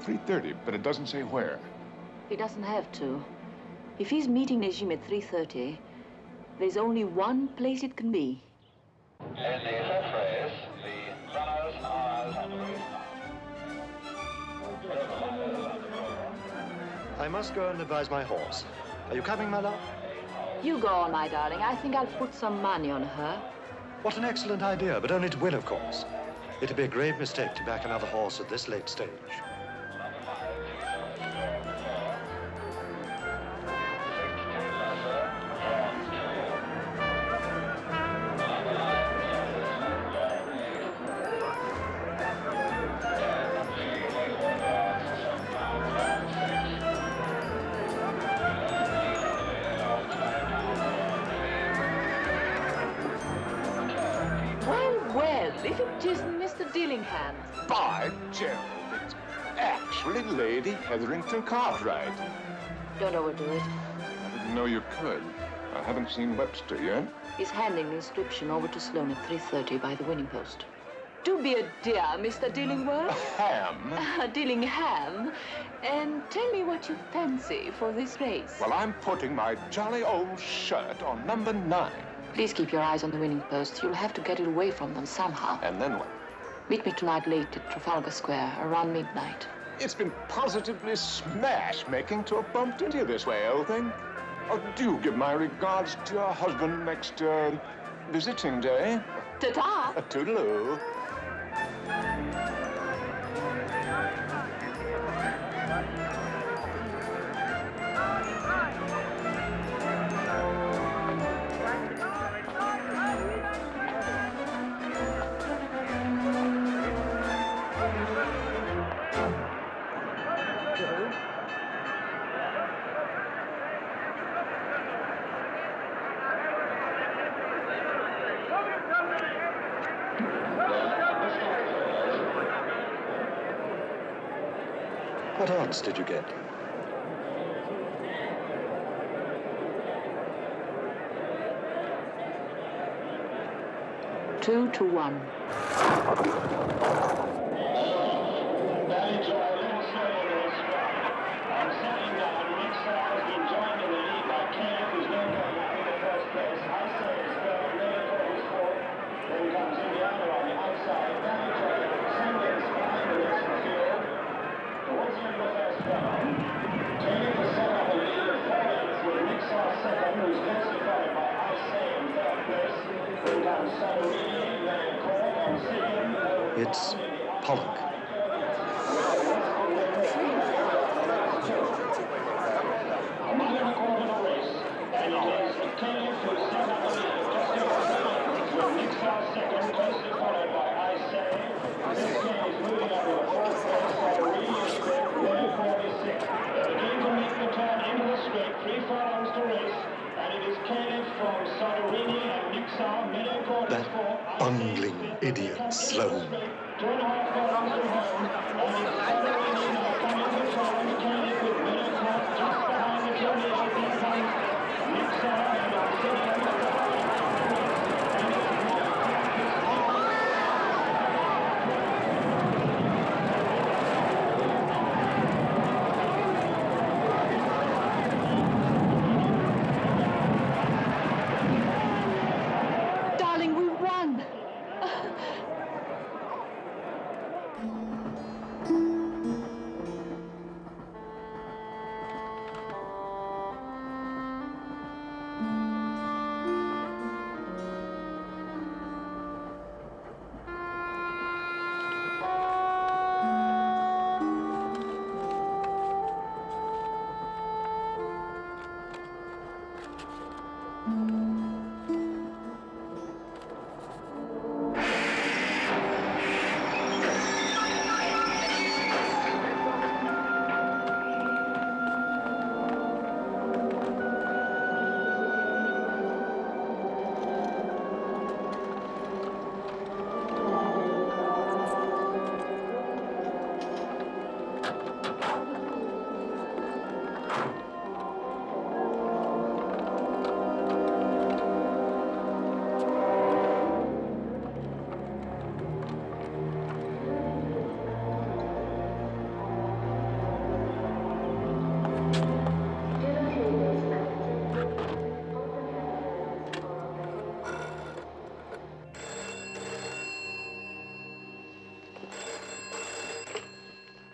3:30, but it doesn't say where. He doesn't have to. If he's meeting Najim at 3:30, there's only one place it can be. In the fifth race, the runners are out on the race. I must go and advise my horse. Are you coming, my love? You go on, my darling. I think I'll put some money on her. What an excellent idea, but only to win, of course. It'd be a grave mistake to back another horse at this late stage. If it isn't Mr. Dillingham. By Jove, it's actually Lady Hetherington Cartwright. Don't overdo it. I didn't know you could. I haven't seen Webster yet. He's handing the inscription over to Sloane at 3:30 by the winning post. Do be a dear, Mr. Dillingworth. Ham? Dillingham. And tell me what you fancy for this race. Well, I'm putting my jolly old shirt on number 9. Please keep your eyes on the winning post. You'll have to get it away from them somehow. And then what? Meet me tonight late at Trafalgar Square, around midnight. It's been positively smash-making to have bumped into you this way, old thing. Oh, do give my regards to your husband next, visiting day. Ta-ta! Toodaloo. What odds did you get? 2 to 1. It's Pollock. That bungling idiot, Sloane.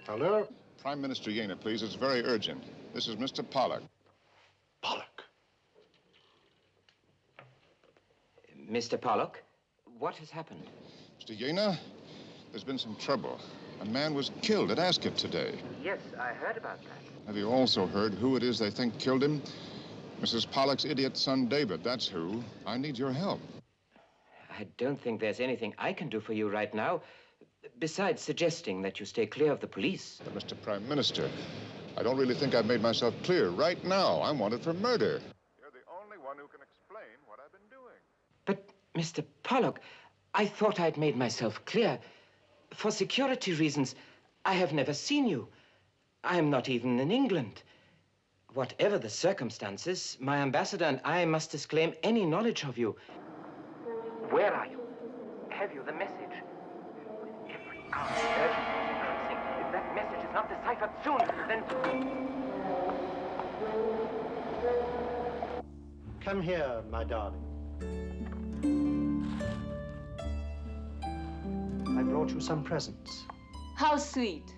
Hello? Prime Minister Yaner, please. It's very urgent. This is Mr. Pollock. Pollock. Mr. Pollock, what has happened? Mr. Yaner, there's been some trouble. A man was killed at Ascot today. Yes, I heard about that. Have you also heard who it is they think killed him? Mrs. Pollock's idiot son, David. That's who. I need your help. I don't think there's anything I can do for you right now, besides suggesting that you stay clear of the police. But, Mr. Prime Minister, I don't really think I've made myself clear. Right now, I'm wanted for murder. You're the only one who can explain what I've been doing. But, Mr. Pollock, I thought I'd made myself clear. For security reasons, I have never seen you. I am not even in England. Whatever the circumstances, my ambassador and I must disclaim any knowledge of you. Where are you? Have you the message? Every hour, the urgency is increasing. If that message is not deciphered soon, then... Come here, my darling. I brought you some presents. How sweet.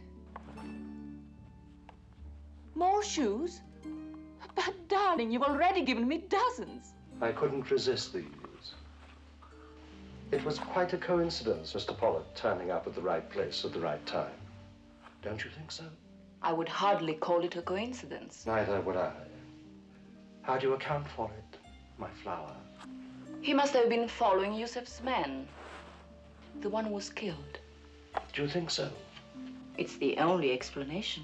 More shoes? But, darling, you've already given me dozens. I couldn't resist these. It was quite a coincidence, Mr. Pollock turning up at the right place at the right time. Don't you think so? I would hardly call it a coincidence. Neither would I. How do you account for it, my flower? He must have been following Yusuf's man, the one who was killed. Do you think so? It's the only explanation.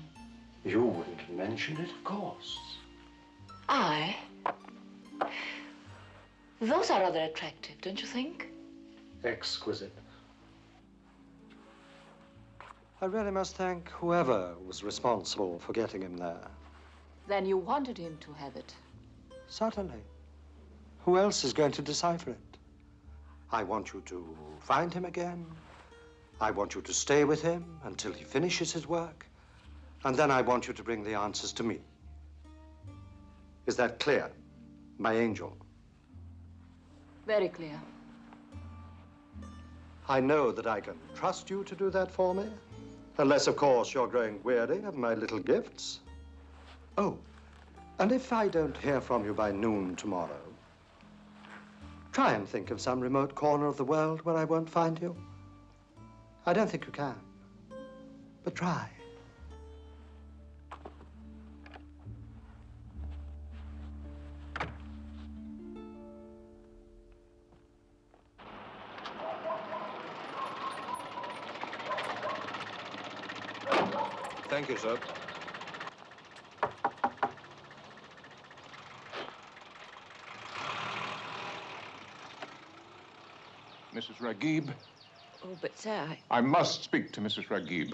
You wouldn't have mentioned it, of course. I? Those are rather attractive, don't you think? Exquisite. I really must thank whoever was responsible for getting him there. Then you wanted him to have it. Certainly. Who else is going to decipher it? I want you to find him again. I want you to stay with him until he finishes his work. And then I want you to bring the answers to me. Is that clear, my angel? Very clear. I know that I can trust you to do that for me. Unless, of course, you're growing weary of my little gifts. Oh, and if I don't hear from you by noon tomorrow, try and think of some remote corner of the world where I won't find you. I don't think you can, but try. Thank you, sir. Mrs. Raghib? Oh, but sir, I must speak to Mrs. Raghib.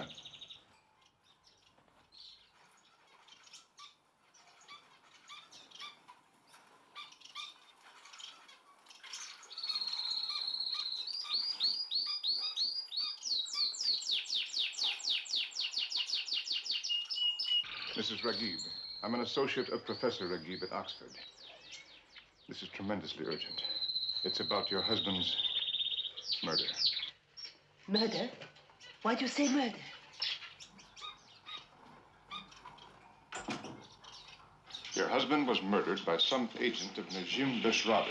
Mrs. Raghib, I'm an associate of Professor Raghib at Oxford. This is tremendously urgent. It's about your husband's murder. Murder? Why'd you say murder? Your husband was murdered by some agent of Najim Beshrawi.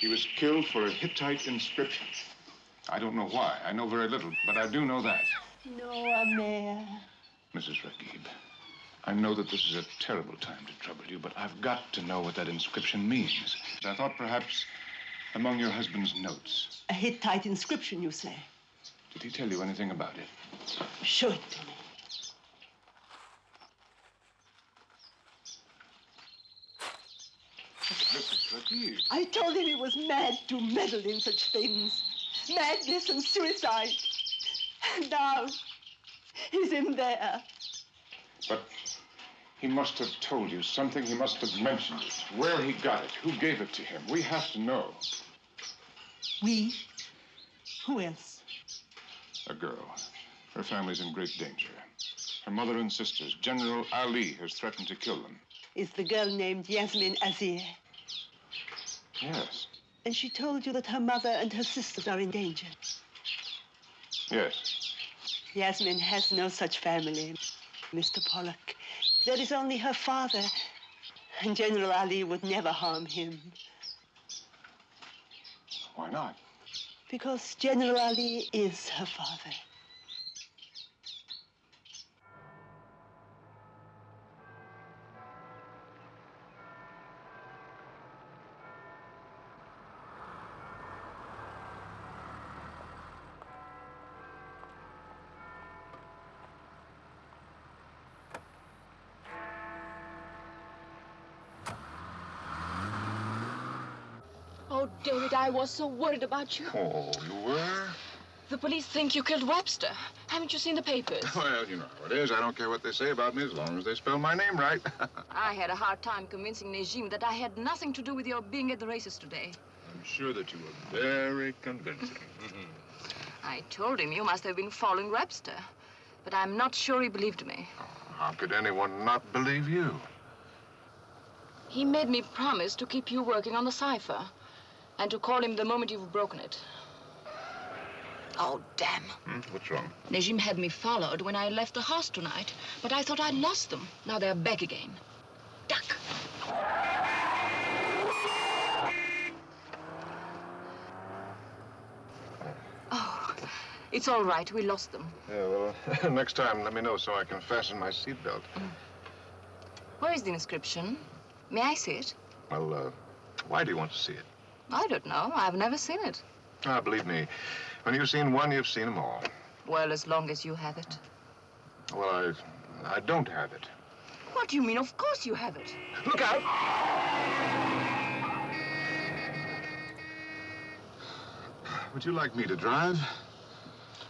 He was killed for a Hittite inscription. I don't know why. I know very little, but I do know that. No, Amer. Mrs. Raghib, I know that this is a terrible time to trouble you, but I've got to know what that inscription means. I thought perhaps among your husband's notes. A Hittite inscription, you say? Did he tell you anything about it? Show it to me. Mrs. Raghib. I told him he was mad to meddle in such things. Madness and suicide. And now, he's in there. But he must have told you something. He must have mentioned it. Where he got it, who gave it to him. We have to know. We? Who else? A girl. Her family's in great danger. Her mother and sisters. General Ali has threatened to kill them. Is the girl named Yasmin Azir? Yes. And she told you that her mother and her sisters are in danger? Yes. Yasmin has no such family, Mr. Pollock. There is only her father, and General Ali would never harm him. Why not? Because General Ali is her father. Oh, David, I was so worried about you. Oh, you were? The police think you killed Webster. Haven't you seen the papers? Well, you know how it is. I don't care what they say about me as long as they spell my name right. I had a hard time convincing Najim that I had nothing to do with your being at the races today. I'm sure that you were very convincing. I told him you must have been following Webster, but I'm not sure he believed me. How could anyone not believe you? He made me promise to keep you working on the cipher and to call him the moment you've broken it. Oh, damn. What's wrong? Najim had me followed when I left the house tonight, but I thought I'd lost them. Now they're back again. Duck. Oh, it's all right. We lost them. Yeah, well, next time let me know so I can fasten my seatbelt. Where is the inscription? May I see it? Well, why do you want to see it? I don't know. I've never seen it. Ah, believe me, when you've seen one, you've seen them all. Well, as long as you have it. Well, I don't have it. What do you mean? Of course you have it. Look out! Would you like me to drive?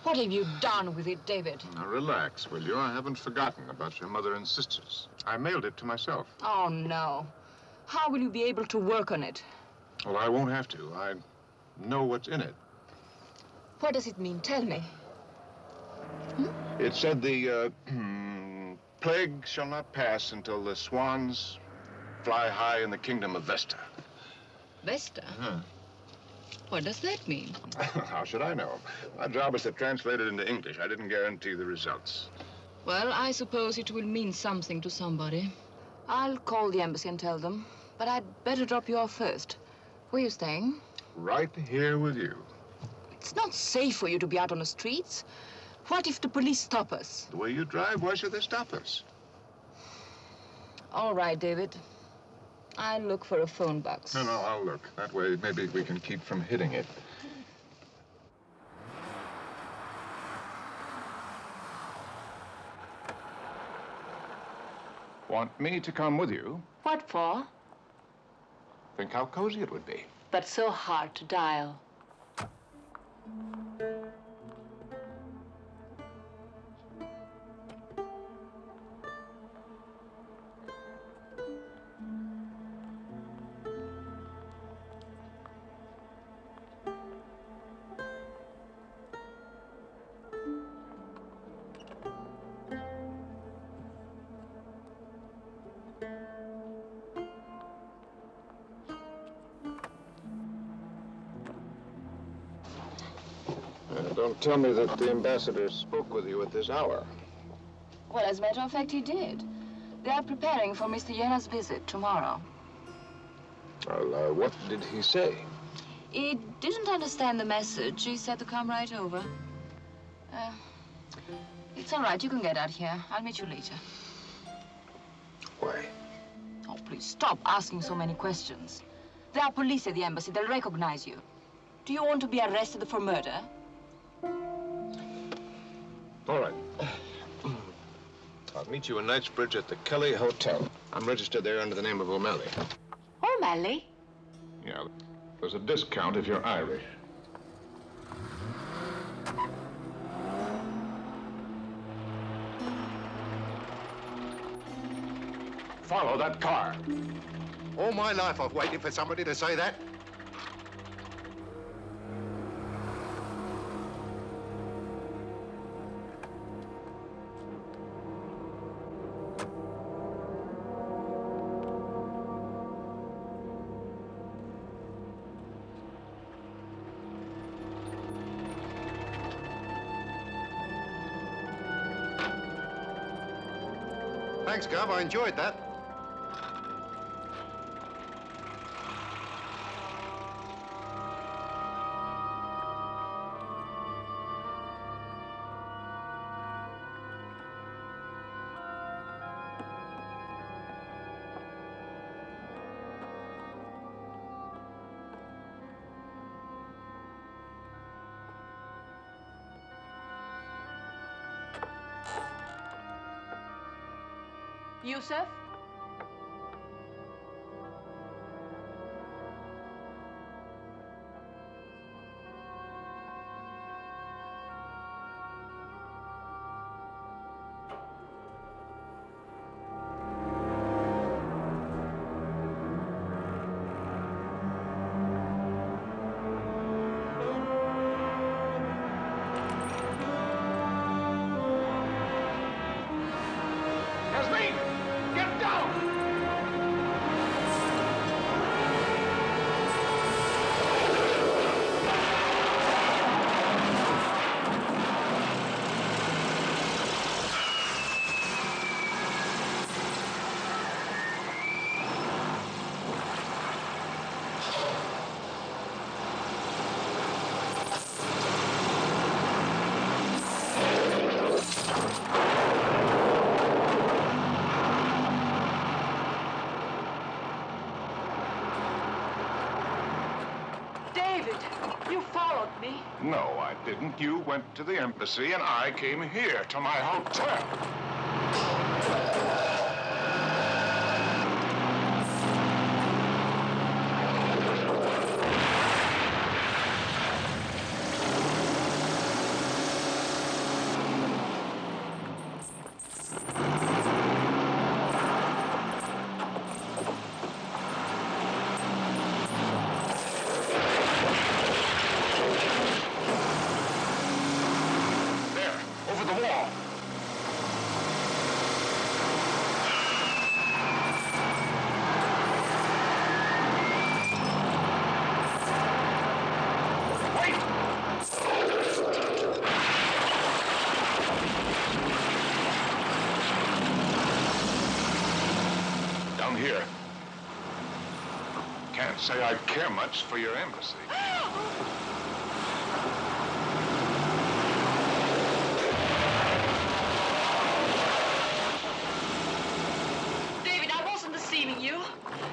What have you done with it, David? Now, relax, will you? I haven't forgotten about your mother and sisters. I mailed it to myself. Oh, no. How will you be able to work on it? Well, I won't have to. I know what's in it. What does it mean? Tell me. It said the plague shall not pass until the swans fly high in the kingdom of Vesta. Vesta? What does that mean? How should I know? My job is to translate it into English. I didn't guarantee the results. Well, I suppose it will mean something to somebody. I'll call the embassy and tell them. But I'd better drop you off first. Where are you staying? Right here with you. It's not safe for you to be out on the streets. What if the police stop us? The way you drive, why should they stop us? All right, David. I'll look for a phone box. No, I'll look. That way, maybe we can keep from hitting it. Want me to come with you? What for? Think how cozy it would be. But so hard to dial. Don't tell me that the ambassador spoke with you at this hour. Well, as a matter of fact, he did. They are preparing for Mr. Yena's visit tomorrow. Well, what did he say? He didn't understand the message. He said to come right over. It's all right. You can get out here. I'll meet you later. Why? Oh, please stop asking so many questions. There are police at the embassy. They'll recognize you. Do you want to be arrested for murder? All right. I'll meet you in Knightsbridge at the Kelly Hotel. I'm registered there under the name of O'Malley. O'Malley? Yeah, there's a discount if you're Irish. Follow that car. All my life I've waited for somebody to say that. Thanks, Gov. I enjoyed that. Yusuf? Yasmin! Get down! David, you followed me. No, I didn't. You went to the embassy, and I came here to my hotel. There, over the wall. Down here. Can't say I care much for your embassy. David, I wasn't deceiving you.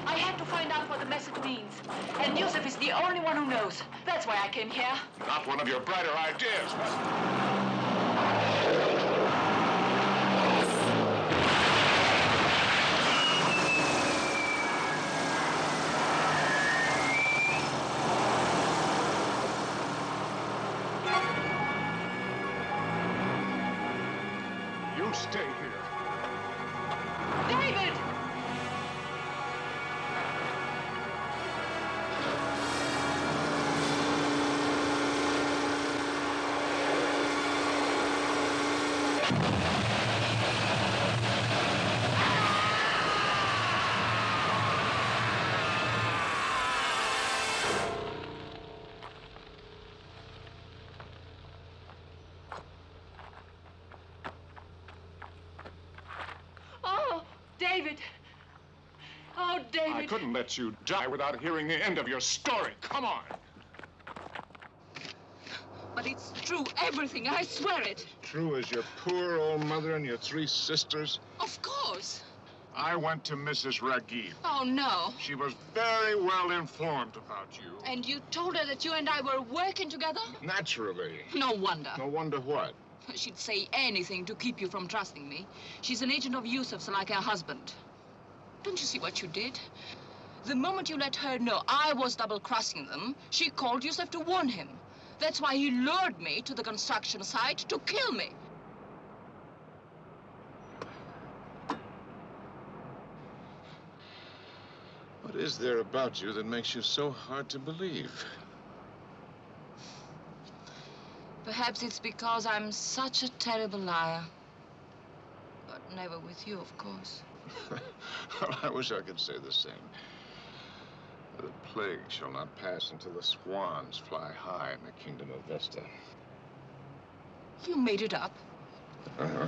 I had to find out what the message means. And Yusuf is the only one who knows. That's why I came here. Not one of your brighter ideas, was it? You stay here. David! Oh, David. Oh, David. I couldn't let you die without hearing the end of your story. Come on. But it's true, everything. I swear it. True as your poor old mother and your 3 sisters. Of course. I went to Mrs. Raghib. Oh, no. She was very well informed about you. And you told her that you and I were working together? Naturally. No wonder. No wonder what? She'd say anything to keep you from trusting me. She's an agent of Yusuf's like her husband. Don't you see what you did? The moment you let her know I was double-crossing them, she called Yusuf to warn him. That's why he lured me to the construction site to kill me. What is there about you that makes you so hard to believe? Perhaps it's because I'm such a terrible liar. But never with you, of course. Well, I wish I could say the same. The plague shall not pass until the swans fly high in the kingdom of Vesta. You made it up. Uh-huh.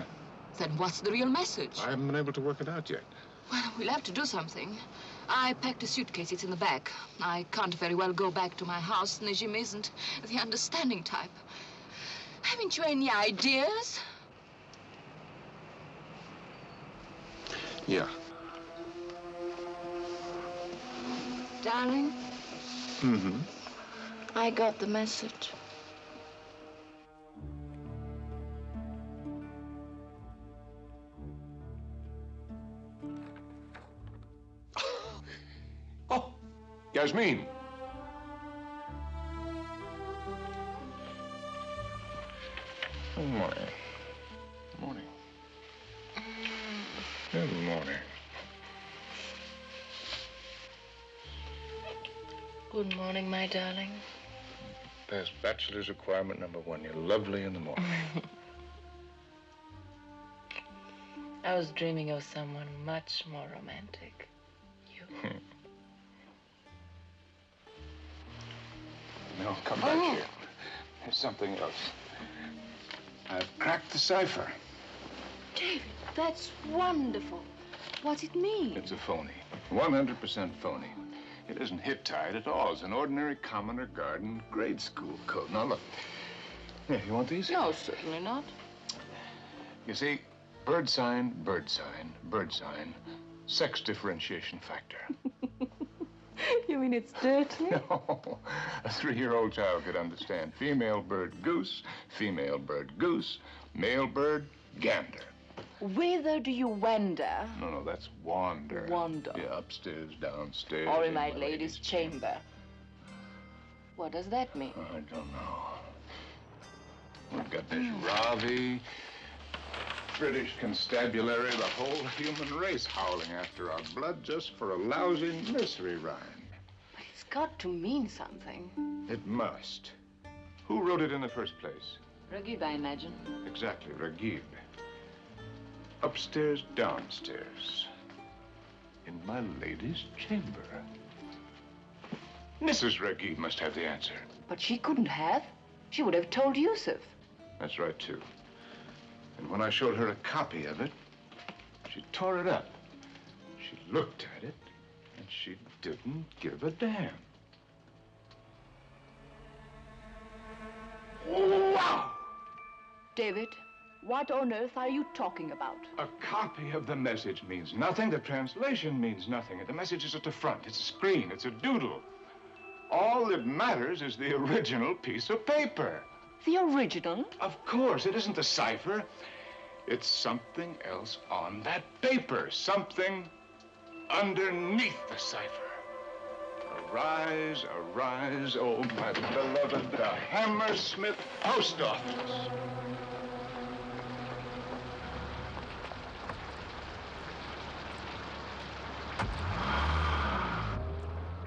Then what's the real message? I haven't been able to work it out yet. Well, we'll have to do something. I packed a suitcase. It's in the back. I can't very well go back to my house. Najim isn't the understanding type. Haven't you any ideas? Yeah. Darling, Mm-hmm. I got the message. Oh, Yasmin. Good morning. Morning. Good morning. Good morning, my darling. That's bachelor's requirement number 1. You're lovely in the morning. I was dreaming of someone much more romantic. You. No, come back here. There's something else. I've cracked the cipher. David, that's wonderful. What's it mean? It's a phony. 100% phony. It isn't Hittite at all. It's an ordinary commoner garden grade school code. Now, look. Here, you want these? No, certainly not. You see, bird sign, bird sign, bird sign, sex differentiation factor. You mean it's dirty? No, a 3-year-old child could understand. Female bird goose, female bird goose, male bird gander. Whither do you wander? No, that's wander. Wander. Yeah, upstairs, downstairs. Or in my lady's chamber. What does that mean? I don't know. We've got this Ravi, British constabulary, the whole human race howling after our blood just for a lousy nursery rhyme. But it's got to mean something. It must. Who wrote it in the first place? Ragib, I imagine. Exactly, Ragib. Upstairs, downstairs. In my lady's chamber. Mrs. Ragib must have the answer. But she couldn't have. She would have told Yusuf. That's right, too. And when I showed her a copy of it, she tore it up. She looked at it, and she didn't give a damn. Wow! David, what on earth are you talking about? A copy of the message means nothing. The translation means nothing. The message is at the front. It's a screen. It's a doodle. All that matters is the original piece of paper. The original? Of course. It isn't the cipher. It's something else on that paper. Something underneath the cipher. Arise, arise, oh my beloved, the Hammersmith post office.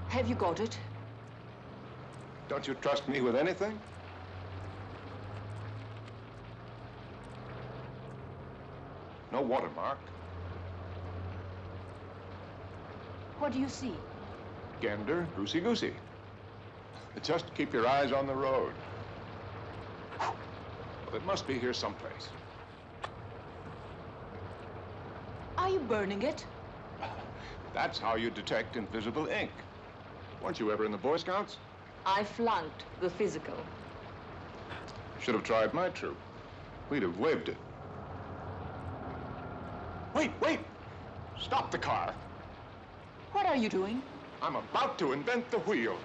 Have you got it? Don't you trust me with anything? No watermark. What do you see? Gander, goosey-goosey. Just keep your eyes on the road. Well, it must be here someplace. Are you burning it? That's how you detect invisible ink. Weren't you ever in the Boy Scouts? I flunked the physical. Should have tried my troop. We'd have waved it. Wait! Stop the car. What are you doing? I'm about to invent the wheel.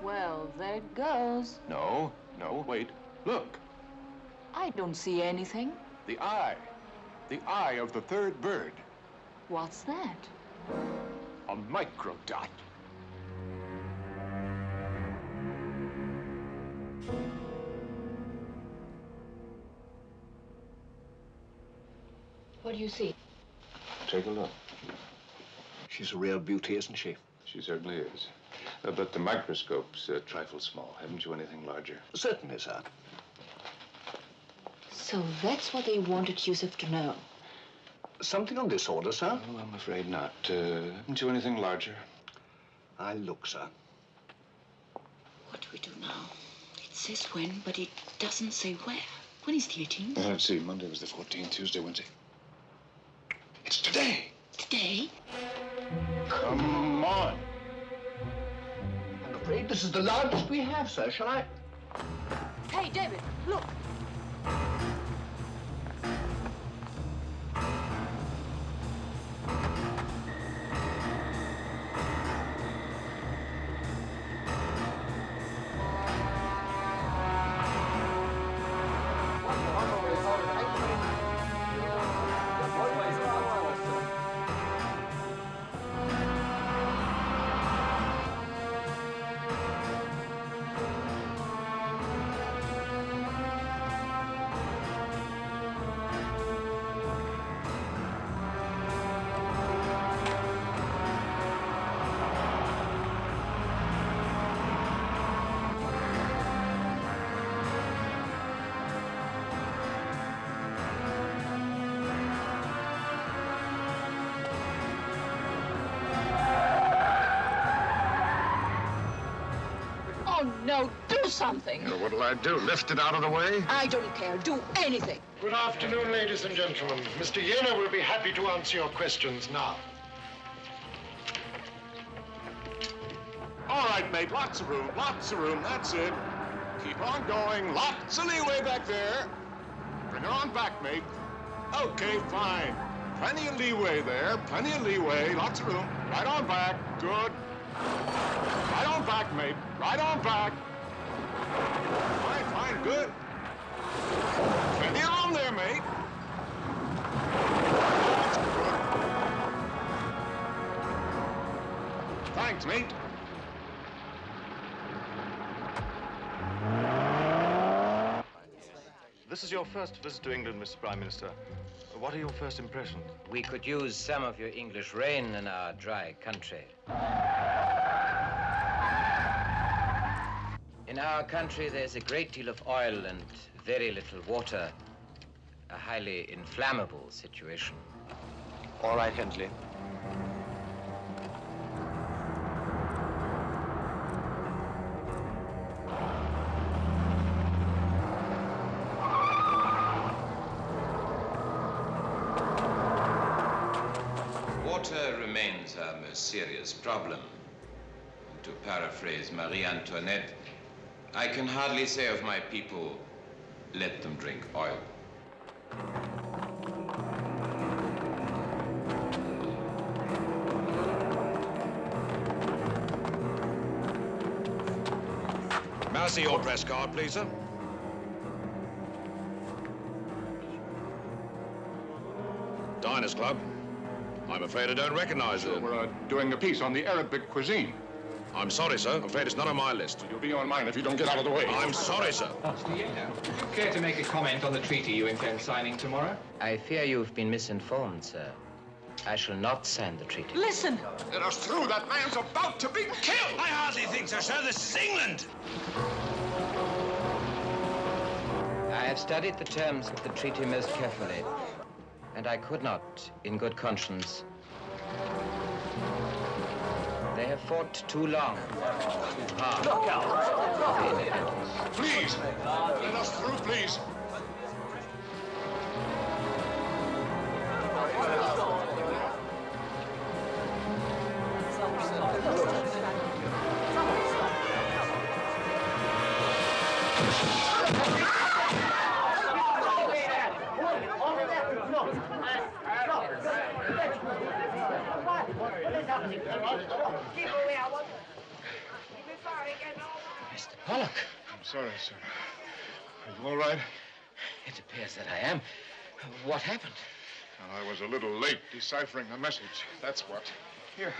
Well, there it goes. No, wait. Look, I don't see anything. the eye. The eye of the third bird. What's that? A microdot. What do you see? Take a look. She's a real beauty, isn't she? She certainly is. But the microscope's a trifle small. Haven't you anything larger? Certainly, sir. So that's what they wanted Yusuf to know. Something on this order, sir? Oh, I'm afraid not. Haven't you anything larger? I'll look, sir. What do we do now? It says when, but it doesn't say where. When is the 18th? Let's see. Monday was the 14th, Tuesday, Wednesday. It's today. Today? Come on. I'm afraid this is the largest we have, sir. Shall I? Hey, David, look. Oh, no, do something. What'll I do? Lift it out of the way? I don't care. Do anything. Good afternoon, ladies and gentlemen. Mr. Yener will be happy to answer your questions now. All right, mate, lots of room, that's it. Keep on going, lots of leeway back there. Bring her on back, mate. Okay, fine. Plenty of leeway there, plenty of leeway, lots of room. Right on back, good. Right on back, mate, right on back. Fine, good. Plenty of room there, mate. That's good. Thanks, mate. This is your first visit to England, Mr. Prime Minister. What are your first impressions? We could use some of your English rain in our dry country. In our country, there's a great deal of oil and very little water. A highly inflammable situation. All right, Hensley. Water remains our most serious problem. To paraphrase Marie Antoinette, I can hardly say of my people, let them drink oil. May I see your press card, please, sir? Diners Club. I'm afraid I don't recognize it. We're doing a piece on the Arabic cuisine. I'm sorry, sir. I'm afraid it's not on my list. You'll be on mine if you don't get out of the way. I'm sorry, sir. Mr. Yener, would you care to make a comment on the treaty you intend signing tomorrow? I fear you've been misinformed, sir. I shall not sign the treaty. Listen! Let us through. That man's about to be killed. I hardly think so, sir. This is England. I have studied the terms of the treaty most carefully, and I could not, in good conscience. They have fought too long, too hard. Look out! For the independence. Please, let us through, please. Mr. Pollock. I'm sorry, sir. Are you all right? It appears that I am. What happened? Well, I was a little late deciphering the message. That's what. Here,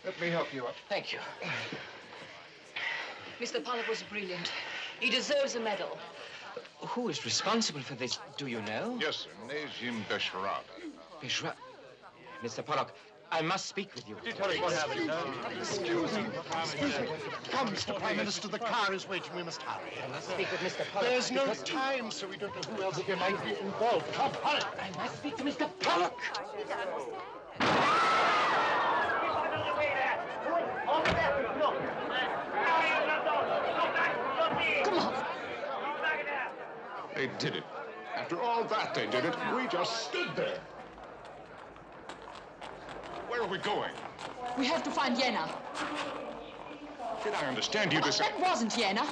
let me help you up. Thank you. Mr. Pollock was brilliant. He deserves a medal. Who is responsible for this? Do you know? Yes, sir. Nazim Besharab. Besharab? Mr. Pollock, I must speak with you. Excuse me. Come, Mr. Prime Minister, the car is waiting. We must hurry. I must speak with Mr. Pollock. There's no time, so we don't know who else might be involved. Come, hurry. I must speak to Mr. Pollock. They did it. After all that, they did it. We just stood there. Where are we going? We have to find Jena. Did I understand you to say... That wasn't Jena.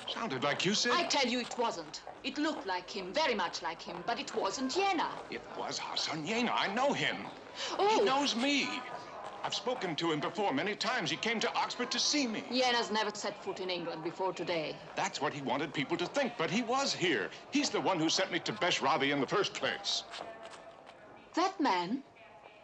Sounded like you said... I tell you it wasn't. It looked like him, very much like him, but it wasn't Jena. It was Hassan Jena. I know him. Oh. He knows me. I've spoken to him before many times. He came to Oxford to see me. Jena's never set foot in England before today. That's what he wanted people to think, but he was here. He's the one who sent me to Beshravi in the first place. That man?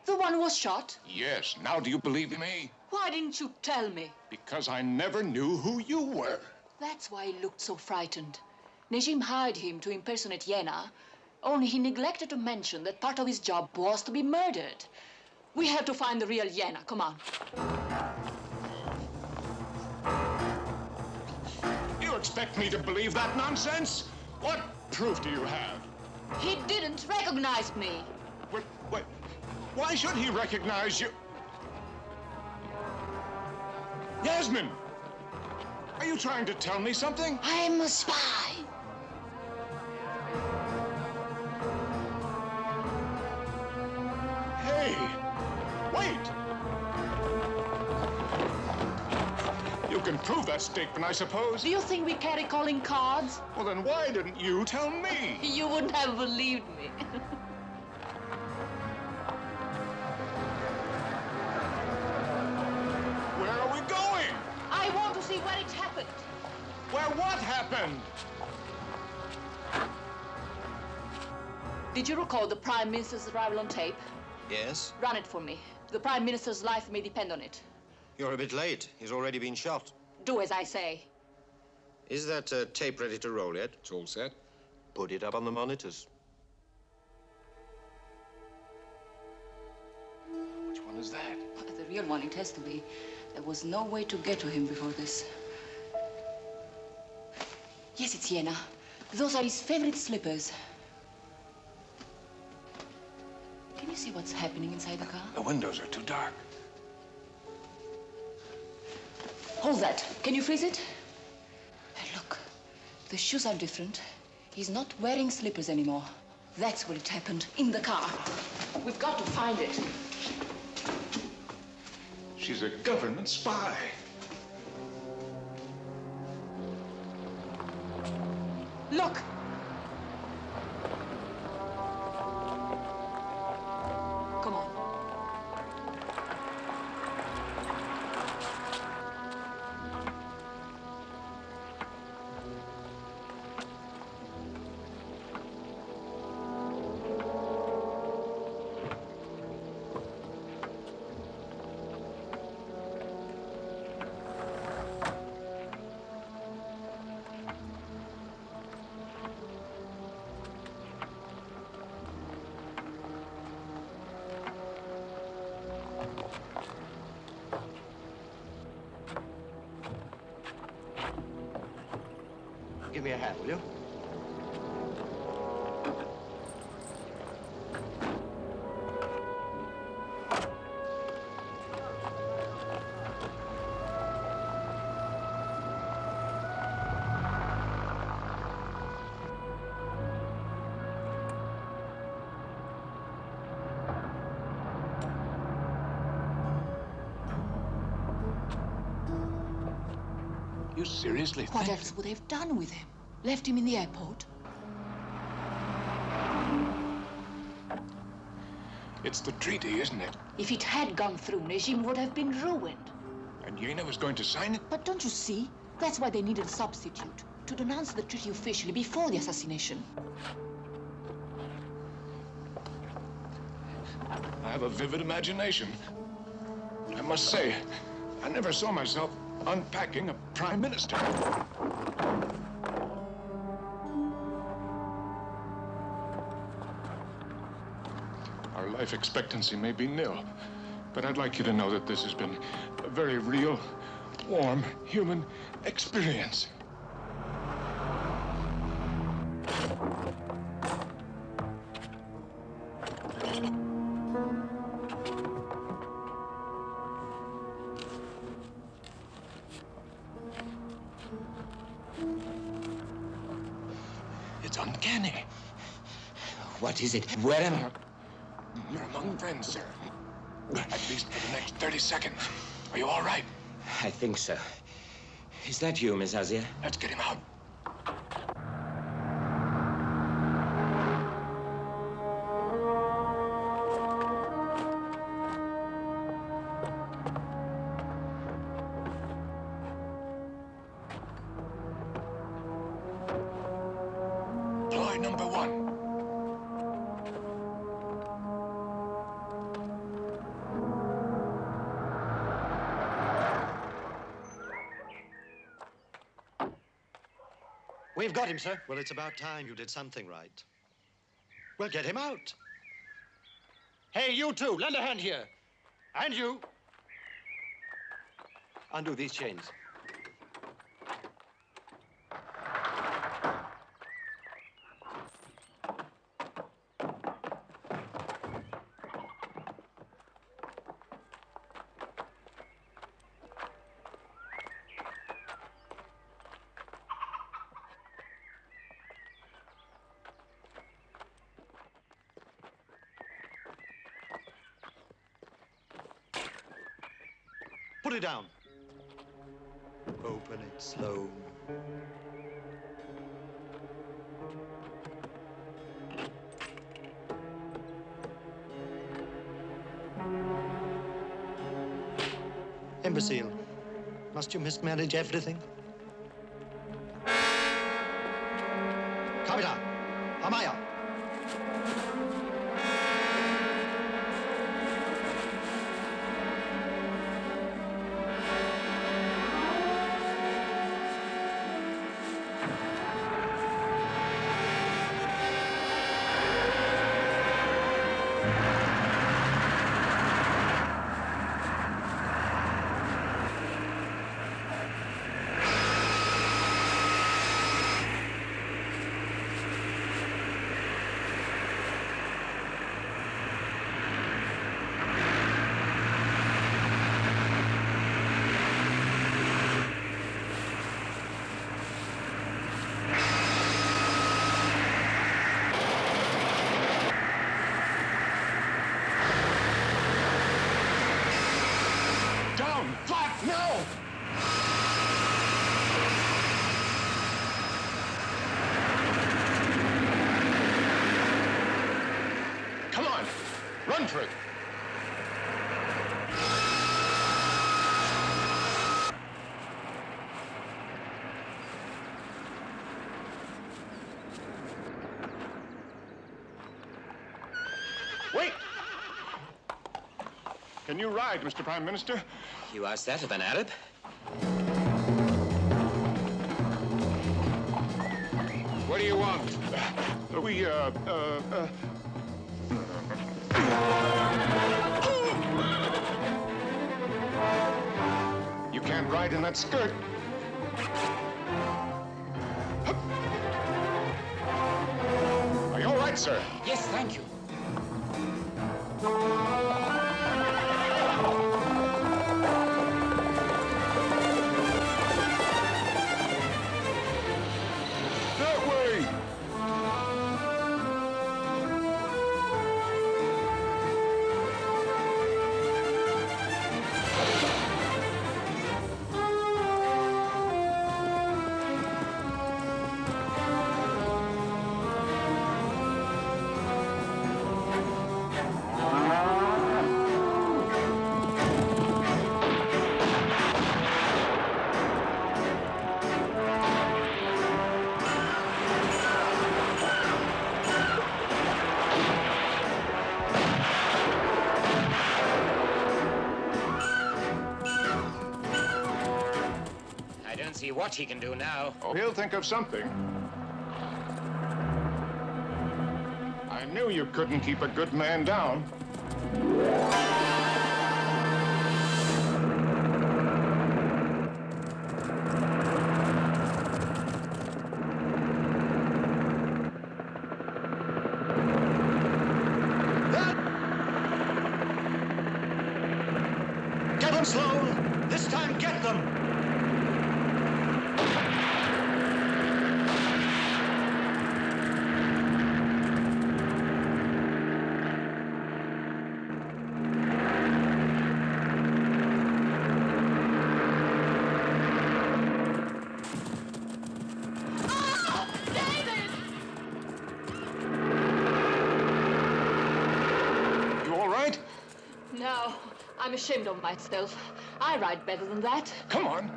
The one who was shot? Yes. Now do you believe me? Why didn't you tell me? Because I never knew who you were. That's why he looked so frightened. Najim hired him to impersonate Jena, only he neglected to mention that part of his job was to be murdered. We have to find the real Jena. Come on. You expect me to believe that nonsense? What proof do you have? He didn't recognize me. What? Why should he recognize you? Yasmin! Are you trying to tell me something? I'm a spy. Hey! Wait! You can prove that statement, I suppose. Do you think we carry calling cards? Well, then why didn't you tell me? You wouldn't have believed me. Where are we going? I want to see where it happened. Where what happened? Did you record the Prime Minister's arrival on tape? Yes? Run it for me. The Prime Minister's life may depend on it. You're a bit late. He's already been shot. Do as I say. Is that tape ready to roll yet? It's all set. Put it up on the monitors. Which one is that? The real one, it has to be. There was no way to get to him before this. Yes, it's Jena. Those are his favorite slippers. Can you see what's happening inside the car? The windows are too dark. Hold that. Can you freeze it? Look, the shoes are different. He's not wearing slippers anymore. That's where it happened, in the car. We've got to find it. She's a government spy. Look! Come on. Give me a hand, will you? You seriously think... What else would they have done with him? Left him in the airport? It's the treaty, isn't it? If it had gone through, Najim would have been ruined. And Jena was going to sign it? But don't you see? That's why they needed a substitute. To denounce the treaty officially before the assassination. I have a vivid imagination. I must say, I never saw myself unpacking a prime minister. Our life expectancy may be nil, but I'd like you to know that this has been a very real, warm, human experience. It's uncanny. What is it? Where am I? You're among friends, sir. At least for the next 30 seconds. Are you all right? I think so. Is that you, Miss Azir? Let's get him out. Ploy number 1. We've got him, sir. Well, it's about time you did something right. Well, get him out. Hey, you two, lend a hand here. And you. Undo these chains. Put it down. Open it slow. Imbecile. Must you mismanage everything? Kamera! Amaya! Run for it. Wait! Can you ride, Mr. Prime Minister? You asked that of an Arab? What do you want? You can't ride in that skirt. Are you all right, sir? Yes, thank you. That way! See what he can do now. Oh, he'll think of something. I knew you couldn't keep a good man down. Get them slow! This time, get them! No, I'm ashamed of myself. I write better than that. Come on.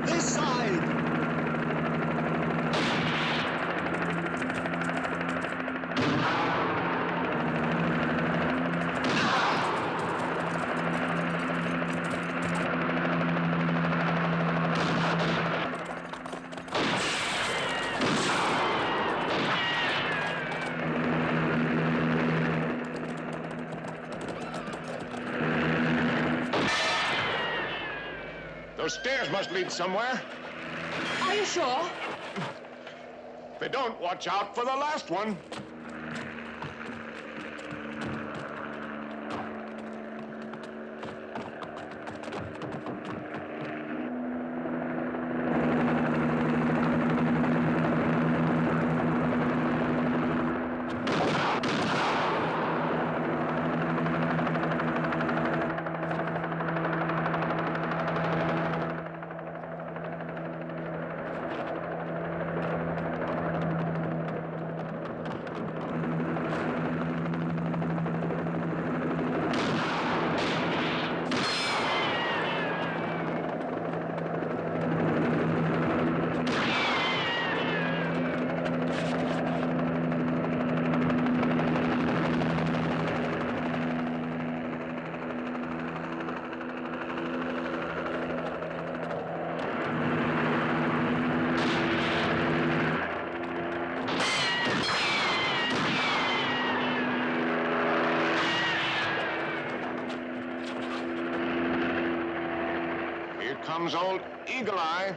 This side! Those stairs must lead somewhere. Are you sure? If they don't, watch out for the last one. Comes old Eagle Eye.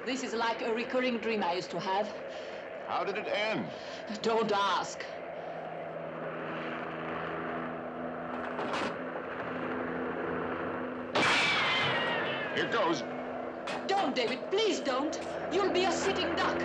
This is like a recurring dream I used to have. How did it end? Don't ask. Here goes. Don't, David, please don't. You'll be a sitting duck.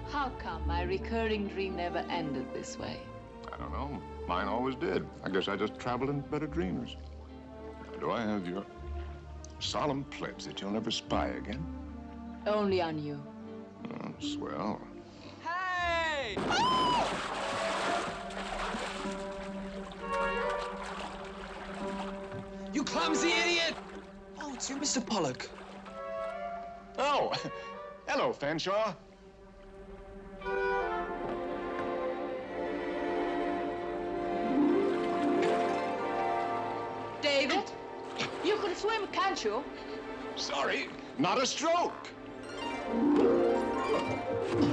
How come my recurring dream never ended this way? I don't know. Mine always did. I guess I just traveled in better dreams. Do I have your solemn pledge that you'll never spy again? Only on you. Oh, swell. Hey! You clumsy idiot! Oh, it's you, Mr. Pollock. Oh, hello, Fanshawe. David, you can swim, can't you? Sorry, not a stroke.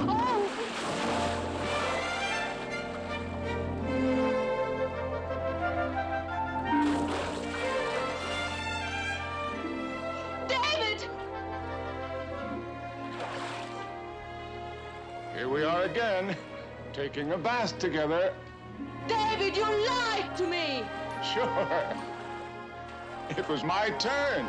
Oh! David! Here we are again, taking a bath together. David, you lied to me! Sure. It was my turn.